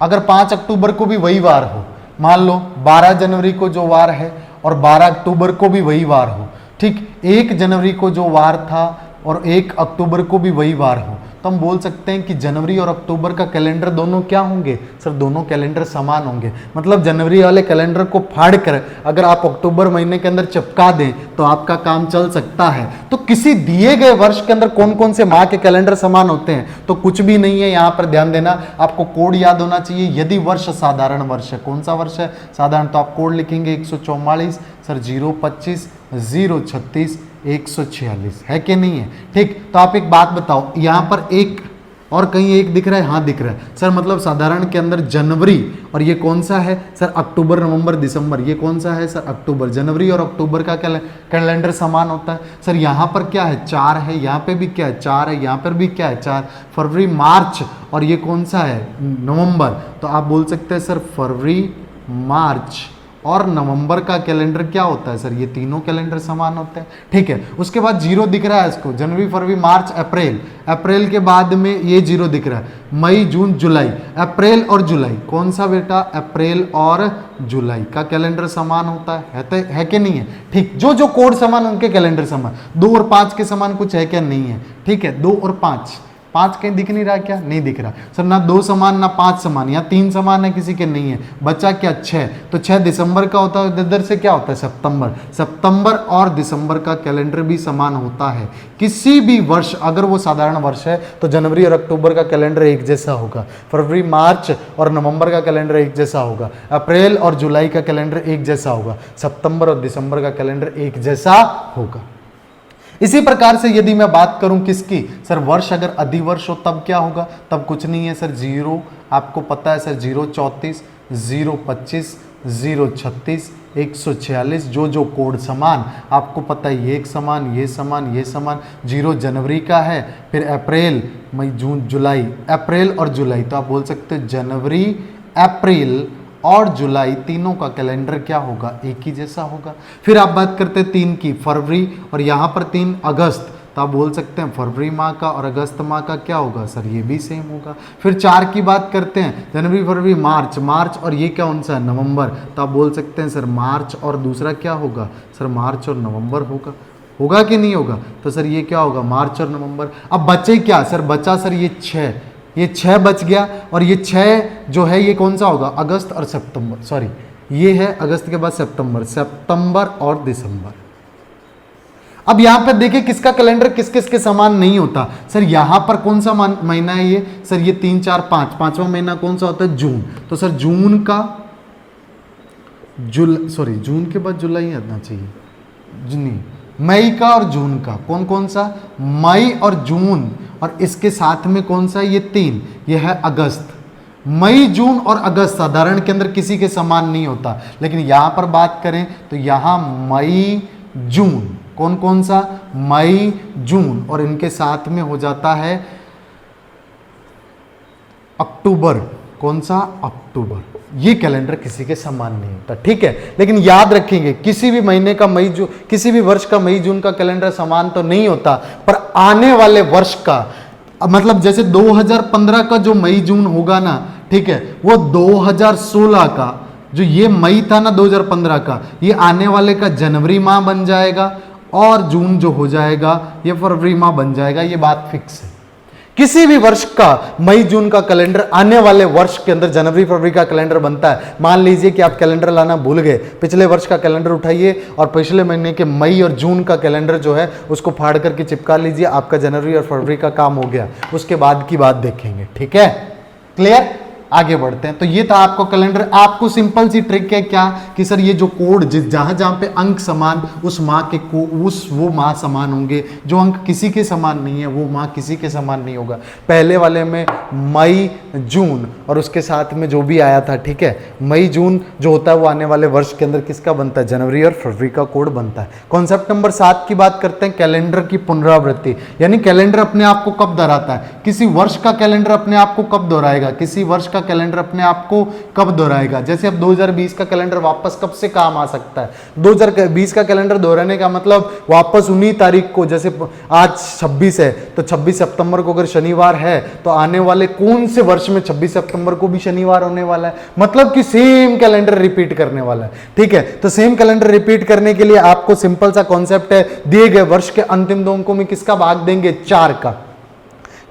अगर 5 अक्टूबर को भी वही वार हो, मान लो 12 जनवरी को जो वार है और 12 अक्टूबर को भी वही वार हो, ठीक, 1 जनवरी को जो वार था और 1 अक्टूबर को भी वही वार हो, तो हम बोल सकते हैं कि जनवरी और अक्टूबर का कैलेंडर दोनों क्या होंगे, सर दोनों कैलेंडर समान होंगे। मतलब जनवरी वाले कैलेंडर को फाड़ कर अगर आप अक्टूबर महीने के अंदर चिपका दें तो आपका काम चल सकता है। तो किसी दिए गए वर्ष के अंदर कौन कौन से माह के कैलेंडर समान होते हैं, तो कुछ भी नहीं है। यहाँ पर ध्यान देना, आपको कोड याद होना चाहिए। यदि वर्ष साधारण वर्ष है, कौन सा वर्ष है, साधारण, तो आप कोड लिखेंगे 144, सर 025, 036, 146, है कि नहीं है। ठीक, तो आप एक बात बताओ, यहां पर एक और कहीं एक दिख रहा है, हाँ दिख रहा है सर, मतलब साधारण के अंदर जनवरी, और ये कौन सा है सर, अक्टूबर, नवंबर, दिसंबर, ये कौन सा है सर, अक्टूबर। जनवरी और अक्टूबर का कैलेंडर समान होता है। सर यहाँ पर क्या है, 4 है, यहाँ पे भी क्या है, 4 है, यहाँ पर भी क्या है, 4, फरवरी, मार्च, और ये कौन सा है, नवंबर। तो आप बोल सकते हैं सर फरवरी, मार्च और नवंबर का कैलेंडर क्या होता है, सर ये तीनों कैलेंडर समान होते हैं। ठीक है, उसके बाद 0 दिख रहा है इसको, जनवरी, फरवरी, मार्च, अप्रैल, अप्रैल के बाद में ये 0 दिख रहा है, मई, जून, जुलाई, अप्रैल और जुलाई, कौन सा बेटा, अप्रैल और जुलाई का कैलेंडर समान होता है कि नहीं है। ठीक, जो जो कोड समान उनके कैलेंडर समान। 2 और 5 के समान कुछ है क्या, नहीं है। ठीक है, 2 और 5 कहीं दिख नहीं रहा, क्या नहीं दिख रहा सर, ना 2 समान ना 5 समान, या 3 समान है, किसी के नहीं है, बचा क्या 6, तो 6 दिसंबर का होता है, इधर से क्या होता है, सितंबर, सितंबर और दिसंबर का कैलेंडर भी समान होता है। किसी भी वर्ष अगर वो साधारण वर्ष है तो जनवरी और अक्टूबर का कैलेंडर एक जैसा होगा, फरवरी, मार्च और नवंबर का कैलेंडर एक जैसा होगा, अप्रैल और जुलाई का कैलेंडर एक जैसा होगा, सितंबर और दिसंबर का कैलेंडर एक जैसा होगा। इसी प्रकार से यदि मैं बात करूं किसकी, सर वर्ष अगर अधिवर्ष हो तब क्या होगा, तब कुछ नहीं है सर, जीरो, आपको पता है सर 034, 025, 036, 146, जो कोड समान, आपको पता है ये एक समान, ये समान, ये समान, 0 जनवरी का है, फिर अप्रैल, मई, जून, जुलाई, अप्रैल और जुलाई, तो आप बोल सकते हो जनवरी, अप्रैल और जुलाई तीनों का कैलेंडर क्या होगा, एक ही जैसा होगा। फिर आप बात करते हैं 3 की, फरवरी, और यहाँ पर 3 अगस्त, तो आप बोल सकते हैं फरवरी माह का और अगस्त माह का क्या होगा सर, ये भी सेम होगा। फिर 4 की बात करते हैं, जनवरी, फरवरी, मार्च, मार्च और ये क्या कौन सा है, नवंबर, तो आप बोल सकते हैं सर मार्च और दूसरा क्या होगा सर, मार्च और नवंबर होगा। होगा कि नहीं होगा, तो सर ये क्या होगा, मार्च और नवंबर। अब बचे क्या सर, बचा सर ये 6, ये 6 बच गया, और ये 6 जो है ये कौन सा होगा, अगस्त और सितंबर, सॉरी ये है अगस्त के बाद सितंबर, सितंबर और दिसंबर। अब यहां पर देखिए किसका कैलेंडर किस किस के समान नहीं होता, सर यहां पर कौन सा महीना है ये, सर ये 3, 4, 5, पांचवा महीना कौन सा होता है, जून, तो सर जून का जून के बाद जुलाई आना चाहिए, जून, मई का और जून का, कौन कौन सा, मई और जून, और इसके साथ में कौन सा, ये 3, ये है अगस्त। मई, जून और अगस्त साधारण के अंदर किसी के समान नहीं होता, लेकिन यहां पर बात करें तो यहां मई, जून, कौन कौन सा, मई, जून, और इनके साथ में हो जाता है अक्टूबर, कौन सा, अक्टूबर। ये कैलेंडर किसी के समान नहीं होता, ठीक है, लेकिन याद रखेंगे किसी भी महीने का मई, जून, किसी भी वर्ष का मई, जून का कैलेंडर समान तो नहीं होता, पर आने वाले वर्ष का, मतलब जैसे 2015 का जो मई, जून होगा ना, ठीक है, वो 2016 का जो ये मई था ना 2015 का, ये आने वाले का जनवरी माह बन जाएगा, और जून जो हो जाएगा ये फरवरी माह बन जाएगा, ये बात फिक्स है। किसी भी वर्ष का मई, जून का कैलेंडर आने वाले वर्ष के अंदर जनवरी, फरवरी का कैलेंडर बनता है। मान लीजिए कि आप कैलेंडर लाना भूल गए, पिछले वर्ष का कैलेंडर उठाइए और पिछले महीने के मई और जून का कैलेंडर जो है उसको फाड़ करके चिपका लीजिए, आपका जनवरी और फरवरी का काम हो गया, उसके बाद की बात देखेंगे, ठीक है, क्लियर। आगे बढ़ते हैं, तो ये था आपको कैलेंडर। आपको सिंपल सी ट्रिक है क्या कि सर ये जो कोड जहां जहां पे अंक समान, उस माह के वो माह समान होंगे, जो अंक किसी के समान नहीं है वो माह किसी के समान नहीं होगा। पहले वाले में मई, जून और उसके साथ में जो भी आया था, ठीक है, मई, जून जो होता है वो आने वाले वर्ष के अंदर किसका बनता है, जनवरी और फरवरी का कोड बनता है। कॉन्सेप्ट नंबर 7 की बात करते हैं, कैलेंडर की पुनरावृत्ति, यानी कैलेंडर अपने आप को कब दोहराता है, किसी वर्ष का कैलेंडर अपने आप को कब दोहराएगा, किसी वर्ष का कैलेंडर अपने आप को कब दोहराएगा। जैसे अब 2020 का कैलेंडर वापस कब से काम आ सकता है, 2020 का कैलेंडर दोहराने का मतलब वापस उन्हीं तारीख को, जैसे आज 26 है तो 26 सितंबर को अगर शनिवार है तो आने वाले कौन से वर्ष में 26 सितंबर को भी शनिवार होने वाला है, मतलब कि सेम कैलेंडर रिपीट करने वाला है, ठीक है। तो सेम कैलेंडर रिपीट करने के लिए आपको सिंपल सा कॉन्सेप्ट है, दिए गए वर्ष के अंतिम 2 अंकों में किसका भाग देंगे, 4 का,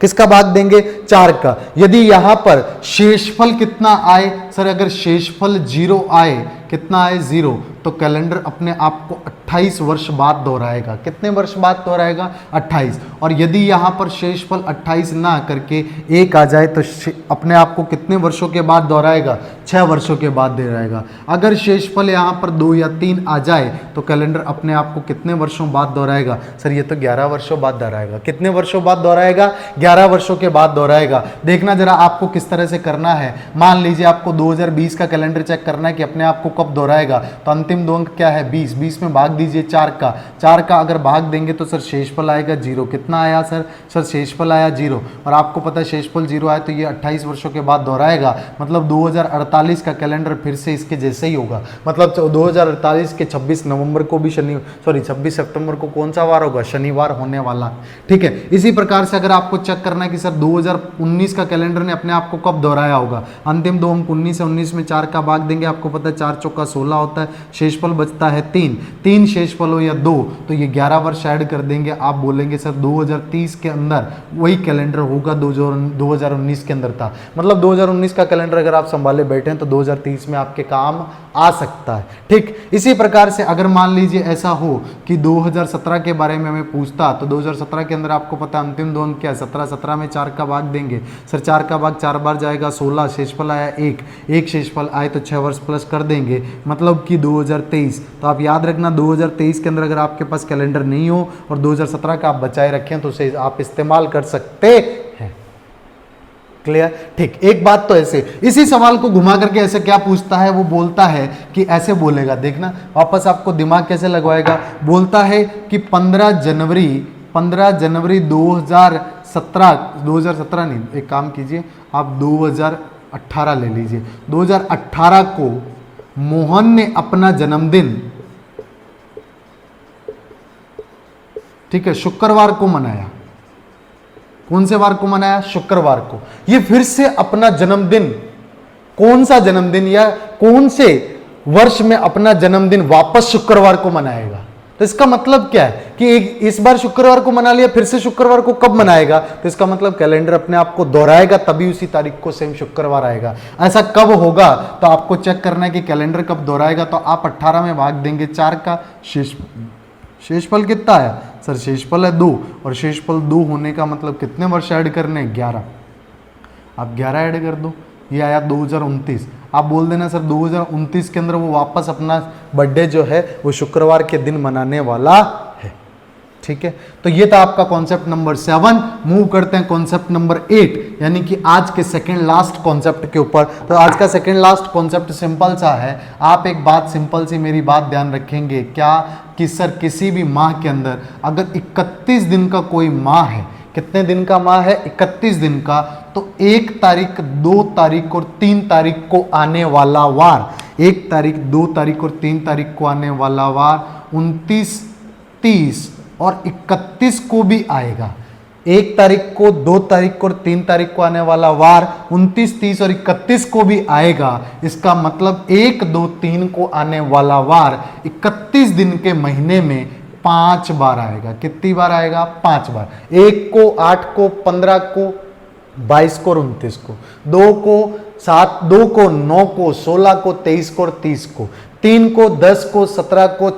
किसका भाग देंगे, 4 का। यदि यहां पर शेषफल कितना आए, सर अगर शेषफल 0 आए, कितना आए 0, तो कैलेंडर अपने आप को 28 वर्ष बाद दोहराएगा। कितने वर्ष बाद दोहराएगा, 28। और यदि यहां पर शेषफल 28 ना करके 1 आ जाए तो अपने आप को कितने वर्षों के बाद दोहराएगा, 6 वर्षों के बाद दोहराएगा। अगर शेषफल यहां पर 2 या 3 आ जाए तो कैलेंडर अपने आप को कितने वर्षों बाद दोहराएगा, सर ये तो 11 वर्षों बाद दोहराएगा। कितने वर्षों बाद दोहराएगा, 11 वर्षों के बाद दोहराएगा। देखना जरा आपको किस तरह से करना है। मान लीजिए आपको 2020 का कैलेंडर चेक करना है कि अपने आप को कब दोहराएगा, तो अंतिम 2 अंक क्या है, 20, 20 में भाग दीजिए 4 का, 4 का अगर भाग देंगे तो सर शेषफल आएगा 0। कितना आया सर शेषफल आया 0, और आपको पता है शेषफल 0 आया तो ये 28 वर्षों के बाद दोहराएगा, मतलब 2048 का कैलेंडर फिर से इसके जैसे ही होगा। मतलब 2048 के 26 नवंबर को भी 26 सितंबर को कौन सा वार होगा, शनिवार होने वाला, ठीक है। इसी प्रकार से अगर आपको चेक करना है कि सर 2019 का कैलेंडर ने अपने आप को कब दोहराया होगा, अंतिम 2 अंक 19 है, 19 में 4 का भाग देंगे, आपको पता है 4 चौका 16 होता है, शेषफल बचता है 3 शेषफल हो या 2 तो ये 11 वर्ष ऐड कर देंगे। आप बोलेंगे सर 2030 के अंदर वही कैलेंडर होगा 2019 के अंदर था, मतलब 2019 का कैलेंडर अगर आप संभाले बैठे हैं तो 2030 में आपके काम आ सकता है, ठीक। इसी प्रकार से अगर मान लीजिए ऐसा हो कि 2017 के बारे में हमें पूछता, तो 2017 के अंदर आपको पता है अंतिम 2 अंक क्या है, 17 में 4 का भाग देंगे, सर 4 का भाग 4 बार जाएगा 16, शेषफल आया 1, एक शेषफल आए तो 6 वर्ष प्लस कर देंगे, मतलब कि 2023। तो आप याद रखना 2023 के अंदर अगर आपके पास कैलेंडर नहीं हो और 2017 का आप बचाए रखें तो उसे आप इस्तेमाल कर सकते हैं। क्लियर? ठीक। एक बात तो ऐसे, इसी सवाल को घुमा करके ऐसे क्या पूछता है, वो बोलता है कि ऐसे बोलेगा, देखना वापस आपको दिमाग कैसे लगवाएगा। बोलता है कि 15 जनवरी 2017 नहीं, एक काम कीजिए आप 2018 ले लीजिए। 2018 को मोहन ने अपना जन्मदिन, ठीक है, शुक्रवार को मनाया। कौन से वार को मनाया? शुक्रवार को। ये फिर से अपना जन्मदिन, कौन सा जन्मदिन या कौन से वर्ष में अपना जन्मदिन वापस शुक्रवार को मनाएगा? तो इसका मतलब क्या है कि इस बार शुक्रवार को मना लिया, फिर से शुक्रवार को कब मनाएगा? तो इसका मतलब कैलेंडर अपने आप को दोहराएगा, तभी उसी तारीख को सेम शुक्रवार आएगा। ऐसा कब होगा? तो आपको चेक करना है कि कैलेंडर कब दोहराएगा। तो आप 18 में भाग देंगे 4 का, शेषफल कितना आया सर? शेषफल है 2, और शेषफल 2 होने का मतलब कितने वर्ष ऐड करने हैं? 11। आप 11 ऐड कर दो, ये आया 2029। आप बोल देना सर 2029 के अंदर वो वापस अपना बर्थडे जो है वो शुक्रवार के दिन मनाने वाला है। ठीक है, तो ये था आपका कॉन्सेप्ट नंबर 7। मूव करते हैं कॉन्सेप्ट नंबर 8, यानी कि आज के सेकंड लास्ट कॉन्सेप्ट के ऊपर। तो आज का सेकंड लास्ट कॉन्सेप्ट सिंपल सा है। आप एक बात, सिंपल सी मेरी बात ध्यान रखेंगे, क्या कि सर किसी भी माह के अंदर अगर 31 दिन का कोई माह है, कितने दिन का माह है? 31 दिन का, तो 1 तारीख, 2 तारीख और 3 तारीख को आने वाला वार, 1 तारीख, 2 तारीख और 3 तारीख को आने वाला वार 29, 30 और 31 को भी आएगा। 1 तारीख को, 2 तारीख को और 3 तारीख को आने वाला वार 29, 30 और 31 को भी आएगा। इसका मतलब 1, 2, 3 को आने वाला वार 31 दिन के महीने में 5 बार आएगा। कितनी बार आएगा? 5 बार। 1 को, 8 को, 15 को, 22 को और 29 को, 2 को, 7, 2 को, 9 को, 16 को, 23 को और 30 को, 3 को, 10 को, 17 को,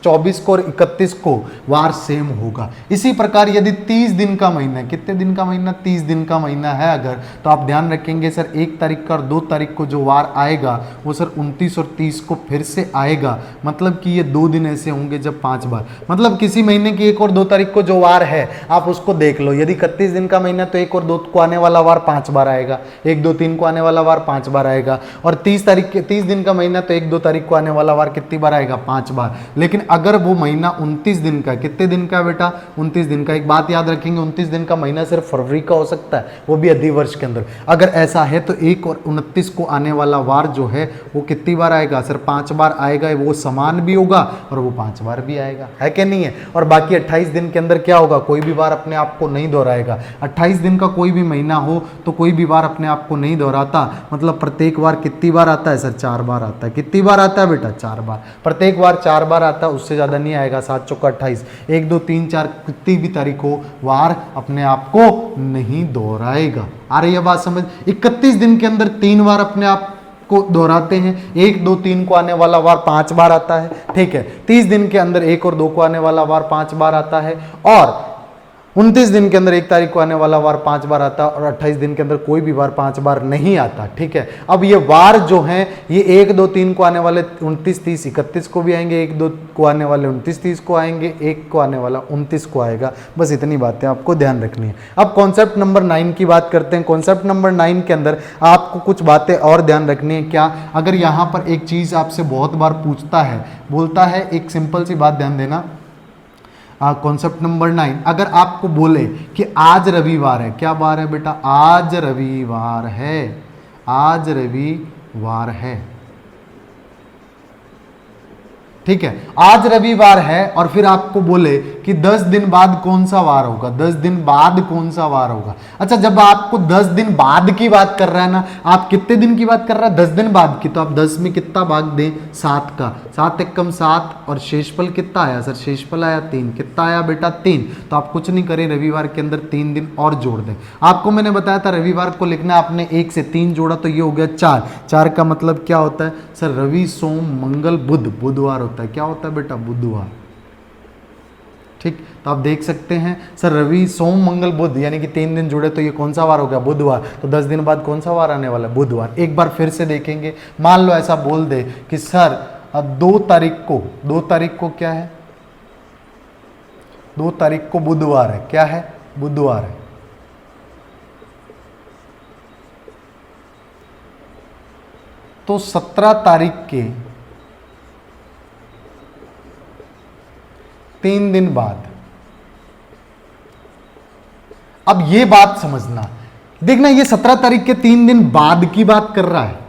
24 को और 31 को वार सेम होगा। इसी प्रकार यदि 30 दिन का महीना, कितने दिन का महीना? 30 दिन का महीना है अगर, तो आप ध्यान रखेंगे सर 1 तारीख का और 2 तारीख को जो वार आएगा वो सर 29 और 30 को फिर से आएगा। मतलब कि ये 2 दिन ऐसे होंगे जब 5 बार, मतलब किसी महीने की 1 और 2 तारीख को जो वार है आप उसको देख लो। यदि 31 दिन का महीना तो 1 और 2 को आने वाला वार 5 बार आएगा, 1, 2, 3 को आने वाला वार 5 बार आएगा। और 30 दिन का महीना तो 1, 2 तारीख को आने वाला वार कितनी बार आएगा? 5 बार। लेकिन अगर वो महीना 29 दिन का, कितने दिन का बेटा? 29 दिन का। एक बात याद रखेंगे, 29 दिन का महीना सिर्फ फरवरी का हो सकता है, वो भी अधिवर्ष के अंदर। अगर ऐसा है तो 1 और 29 को आने वाला वार जो है वो कितनी बार आएगा? सर 5 बार आएगा। वो समान भी होगा और वो 5 बार भी आएगा, है कि नहीं है? और बाकी 28 दिन के अंदर क्या होगा? कोई भी बार अपने आप को नहीं दोहराएगा। 28 दिन का कोई भी महीना हो तो कोई भी बार अपने आप को नहीं दोहराता। मतलब प्रत्येक बार कितनी बार आता है? सर 4 बार आता है। कितनी बार आता है बेटा? 4 बार। प्रत्येक बार 4 बार आता है, उससे ज्यादा नहीं आएगा। 7 चौका 28, 1, 2, 3, 4 कितनी भी तारीख हो वार अपने आप को नहीं दोहराएगा। आ रही है बात समझ? 31 दिन के अंदर 3 बार अपने आप को दोहराते हैं। 1, 2, 3 को आने वाला वार 5 बार आता है। ठीक है, 30 दिन के अंदर 1 और 2 को आने वाला वार 5 बार आता है, और 29 दिन के अंदर 1 तारीख को आने वाला वार 5 बार आता है, और 28 दिन के अंदर कोई भी वार 5 बार नहीं आता। ठीक है, अब ये वार जो हैं ये 1, 2, 3 को आने वाले 29, 30, 31 को भी आएंगे, 1, 2 को आने वाले 29, 30 को आएंगे, 1 को आने वाला 29 को आएगा। बस इतनी बातें आपको ध्यान रखनी है। अब कॉन्सेप्ट नंबर 9 की बात करते हैं। कॉन्सेप्ट नंबर 9 के अंदर आपको कुछ बातें और ध्यान रखनी है। क्या? अगर यहाँ पर एक चीज़ आपसे बहुत बार पूछता है, बोलता है, एक सिंपल सी बात ध्यान देना, कॉन्सेप्ट नंबर 9, अगर आपको बोले कि आज रविवार है, क्या बार है बेटा? आज रविवार है, आज रविवार है। ठीक है, आज रविवार है, और फिर आपको बोले कि 10 दिन बाद कौन सा वार होगा? 10 दिन बाद कौन सा वार होगा? अच्छा, जब आपको 10 दिन बाद की बात कर रहा है ना, आप कितने दिन की बात कर रहा है? 10 दिन बाद की। तो आप 10 में कितना भाग दें? 7 का। 7 एकम 7, और शेषफल कितना आया? सर शेषफल आया 3। कितना आया बेटा? 3। तो आप कुछ नहीं करें, रविवार के अंदर 3 दिन और जोड़ दें। आपको मैंने बताया था रविवार को लिखना, आपने 1 से 3 जोड़ा तो ये हो गया 4। 4 का मतलब क्या होता है? सर रवि, सोम, मंगल, बुध, बुधवार होता है। क्या होता है बेटा? बुधवार। ठीक, तो आप देख सकते हैं सर रवि सोम मंगल बुध यानी कि 3 दिन जुड़े, तो ये कौन सा वार हो गया, बुधवार। तो 10 दिन बाद कौन सा वार आने वाला है, बुधवार। एक बार फिर से देखेंगे, मान लो ऐसा बोल दे कि सर 2 तारीख को क्या है, 2 तारीख को बुधवार है, क्या है, बुधवार है। तो 17 तारीख के 3 दिन बाद, अब ये बात समझना, देखना ये 17 तारीख के 3 दिन बाद की बात कर रहा है,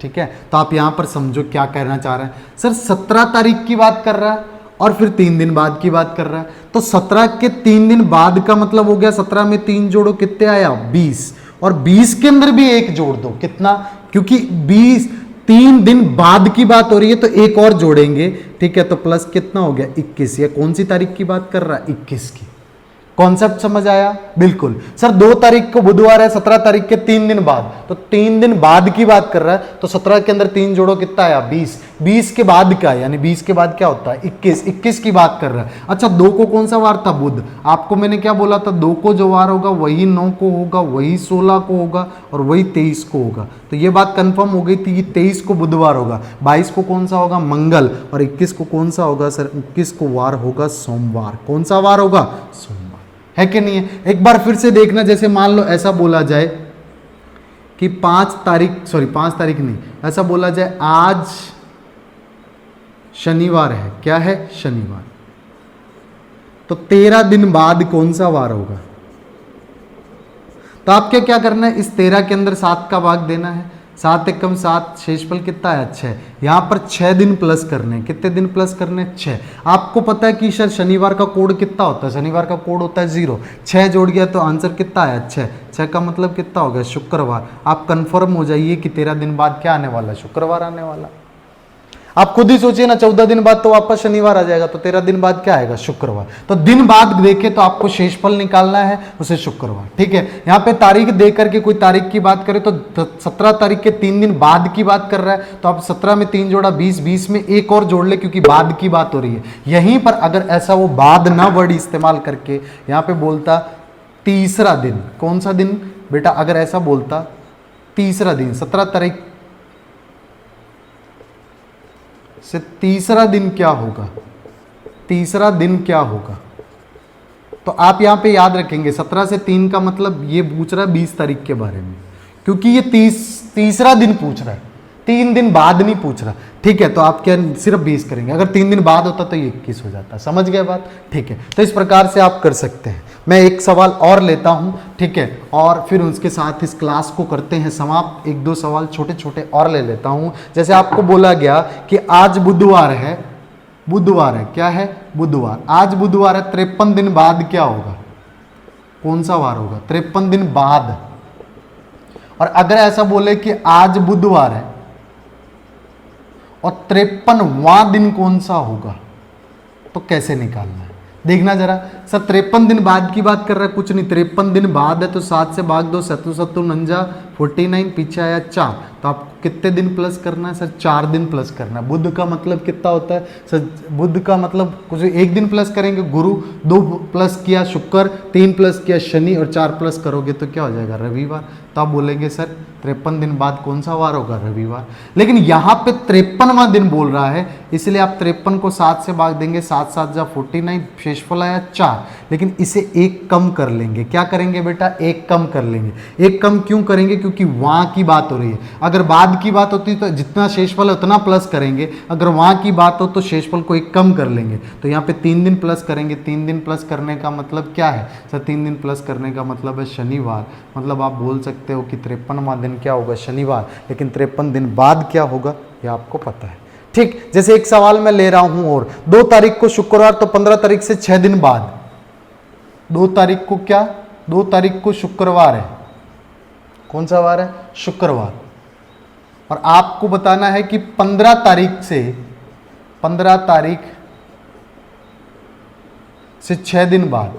ठीक है। तो आप यहां पर समझो क्या कहना चाह रहे हैं, सर 17 तारीख की बात कर रहा है और फिर 3 दिन बाद की बात कर रहा है। तो 17 के 3 दिन बाद का मतलब हो गया 17 में 3 जोड़ो, कितने आया, 20, और 20 के अंदर भी 1 जोड़ दो, कितना, क्योंकि 20 3 दिन बाद की बात हो रही है तो एक और जोड़ेंगे, ठीक है। तो प्लस कितना हो गया, 21। ये कौन सी तारीख की बात कर रहा है, 21 की। कॉन्सेप्ट समझ आया, बिल्कुल। सर 2 तारीख को बुधवार है, 17 तारीख के 3 दिन बाद, तो 3 दिन बाद की बात कर रहा है, तो 17 के अंदर 3 जोड़ो, कितना आया, 20। 20 के बाद का, यानी 20 के बाद क्या होता है, 21। 21 की बात कर रहा है। अच्छा 2 को कौन सा वार था, बुध। आपको मैंने क्या बोला था, 2 को जो वार होगा वही 9 को होगा, वही 16 को होगा और वही 23 को होगा। तो ये बात कंफर्म हो गई थी कि 23 को बुधवार होगा, 22 को कौन सा होगा, मंगल, और 21 को कौन सा होगा सर, 21 को वार होगा सोमवार। कौन सा वार होगा, सोमवार, है कि नहीं है। एक बार फिर से देखना, जैसे मान लो ऐसा बोला जाए कि 5 तारीख नहीं, ऐसा बोला जाए आज शनिवार है, क्या है, शनिवार। तो 13 दिन बाद कौन सा वार होगा। तो आपको क्या करना है, इस 13 के अंदर 7 का भाग देना है, 7 एकम 7, शेषफल कितना है, 6। यहां पर 6 दिन प्लस करने हैं, कितने दिन प्लस करने हैं, 6। आपको पता है कि सर शनिवार का कोड कितना होता है, शनिवार का कोड होता है 0। 6 जोड़ गया तो आंसर कितना आया, 6। 6 का मतलब कितना हो गया, शुक्रवार। आप कंफर्म हो जाइए कि 13 दिन बाद क्या आने वाला है, शुक्रवार आने वाला। आप खुद ही सोचिए ना, 14 दिन बाद तो वापस शनिवार आ जाएगा, तो 13 दिन बाद क्या आएगा, शुक्रवार। तो दिन बाद देखे तो आपको शेषफल निकालना है, उसे शुक्रवार, ठीक है। यहाँ पे तारीख दे करके कोई तारीख की बात करें तो 17 तारीख के 3 दिन बाद की बात कर रहा है, तो आप 17 में 3 जोड़ा 20, 20 में एक और जोड़ ले क्योंकि बाद की बात हो रही है। यहीं पर अगर ऐसा वो बाद ना वर्ड इस्तेमाल करके यहाँ पे बोलता तीसरा दिन, कौन सा दिन बेटा, अगर ऐसा बोलता तीसरा दिन, 17 तारीख से तीसरा दिन क्या होगा, तीसरा दिन क्या होगा। तो आप यहां पे याद रखेंगे 17 से 3 का मतलब ये पूछ रहा है 20 तारीख के बारे में, क्योंकि ये तीसरा दिन पूछ रहा है, 3 दिन बाद नहीं पूछ रहा, ठीक है। तो आप क्या सिर्फ 20 करेंगे, अगर 3 दिन बाद होता तो ये 21 हो जाता। समझ गए बात, ठीक है। तो इस प्रकार से आप कर सकते हैं। मैं एक सवाल और लेता हूं, ठीक है, और फिर उसके साथ इस क्लास को करते हैं समाप्त। 1-2 सवाल छोटे छोटे और ले लेता हूं। जैसे आपको बोला गया कि आज बुधवार है, क्या है, बुधवार। आज बुधवार है, 53 दिन बाद क्या होगा, कौन सा वार होगा, 53 दिन बाद। और अगर ऐसा बोले कि आज बुधवार है और 53वां दिन कौन सा होगा, तो कैसे निकालना है, देखना जरा। सर 53 दिन बाद की बात कर रहा है, कुछ नहीं, 53 दिन बाद है तो 7 से भाग दो, 7 49, 49, पीछे आया 4। तो आपको कितने दिन प्लस करना है सर, 4 दिन प्लस करना है। बुध का मतलब कितना होता है सर, बुध का मतलब कुछ 1 दिन प्लस करेंगे गुरु, 2 प्लस किया शुक्र, 3 प्लस किया शनि और 4 प्लस करोगे तो क्या हो जाएगा, रविवार। तो आप बोलेंगे सर 53 दिन बाद कौन सा वार होगा, रविवार। लेकिन यहाँ पे 53वां दिन बोल रहा है, इसलिए आप 53 को 7 से भाग देंगे, 7 7 जा 49, शेषफल आया 4। लेकिन इसे 1 कम कर लेंगे, क्या करेंगे बेटा, 1 कम कर लेंगे। 1 कम क्यों करेंगे, क्योंकि वहां की बात हो रही है। अगर बाद की बात होती तो जितना शेषफल है उतना प्लस करेंगे, अगर वहां की बात हो तो शेषफल को 1 कम कर लेंगे। तो यहाँ पे 3 दिन प्लस करेंगे। 3 दिन प्लस करने का मतलब क्या है सर, 3 दिन प्लस करने का मतलब है शनिवार। मतलब आप बोल सकते हो कि 53वां दिन क्या होगा, शनिवार। लेकिन 53 दिन बाद क्या होगा ये आपको पता है, ठीक। जैसे एक सवाल मैं ले रहा हूं और 2 तारीख को शुक्रवार, तो 15 तारीख से 6 दिन बाद, 2 तारीख को क्या, 2 तारीख को शुक्रवार है, कौन सा वार है, शुक्रवार। और आपको बताना है कि 15 तारीख से 6 दिन बाद,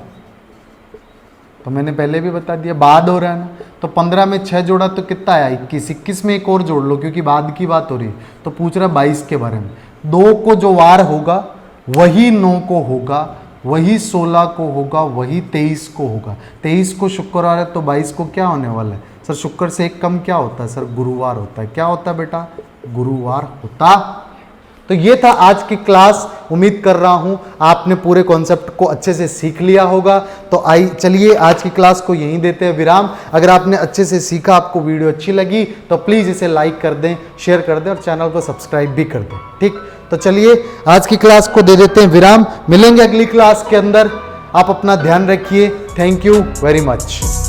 तो मैंने पहले भी बता दिया बाद हो रहा है ना। तो 15 में 6 जोड़ा तो कितना आया, 21। 21 में एक और जोड़ लो क्योंकि बाद की बात हो रही है। तो पूछ रहा 22 के बारे में। 2 को जो वार होगा वही 9 को होगा, वही 16 को होगा, वही 23 को होगा। 23 को शुक्रवार है तो 22 को क्या होने वाला है सर? शुक्र से एक कम क्या होता है सर? गुरुवार होता है। क्या होता है बेटा? गुरुवार होता। तो ये था आज की क्लास। उम्मीद कर रहा हूं आपने पूरे कॉन्सेप्ट को अच्छे से सीख लिया होगा। तो चलिए आज की क्लास को यहीं देते हैं विराम। अगर आपने अच्छे से सीखा, आपको वीडियो अच्छी लगी तो प्लीज इसे लाइक कर दें, शेयर कर दें और चैनल को सब्सक्राइब भी कर दें। ठीक, तो चलिए आज की क्लास को दे देते हैं विराम। मिलेंगे अगली क्लास के अंदर। आप अपना ध्यान रखिए। Thank you very much.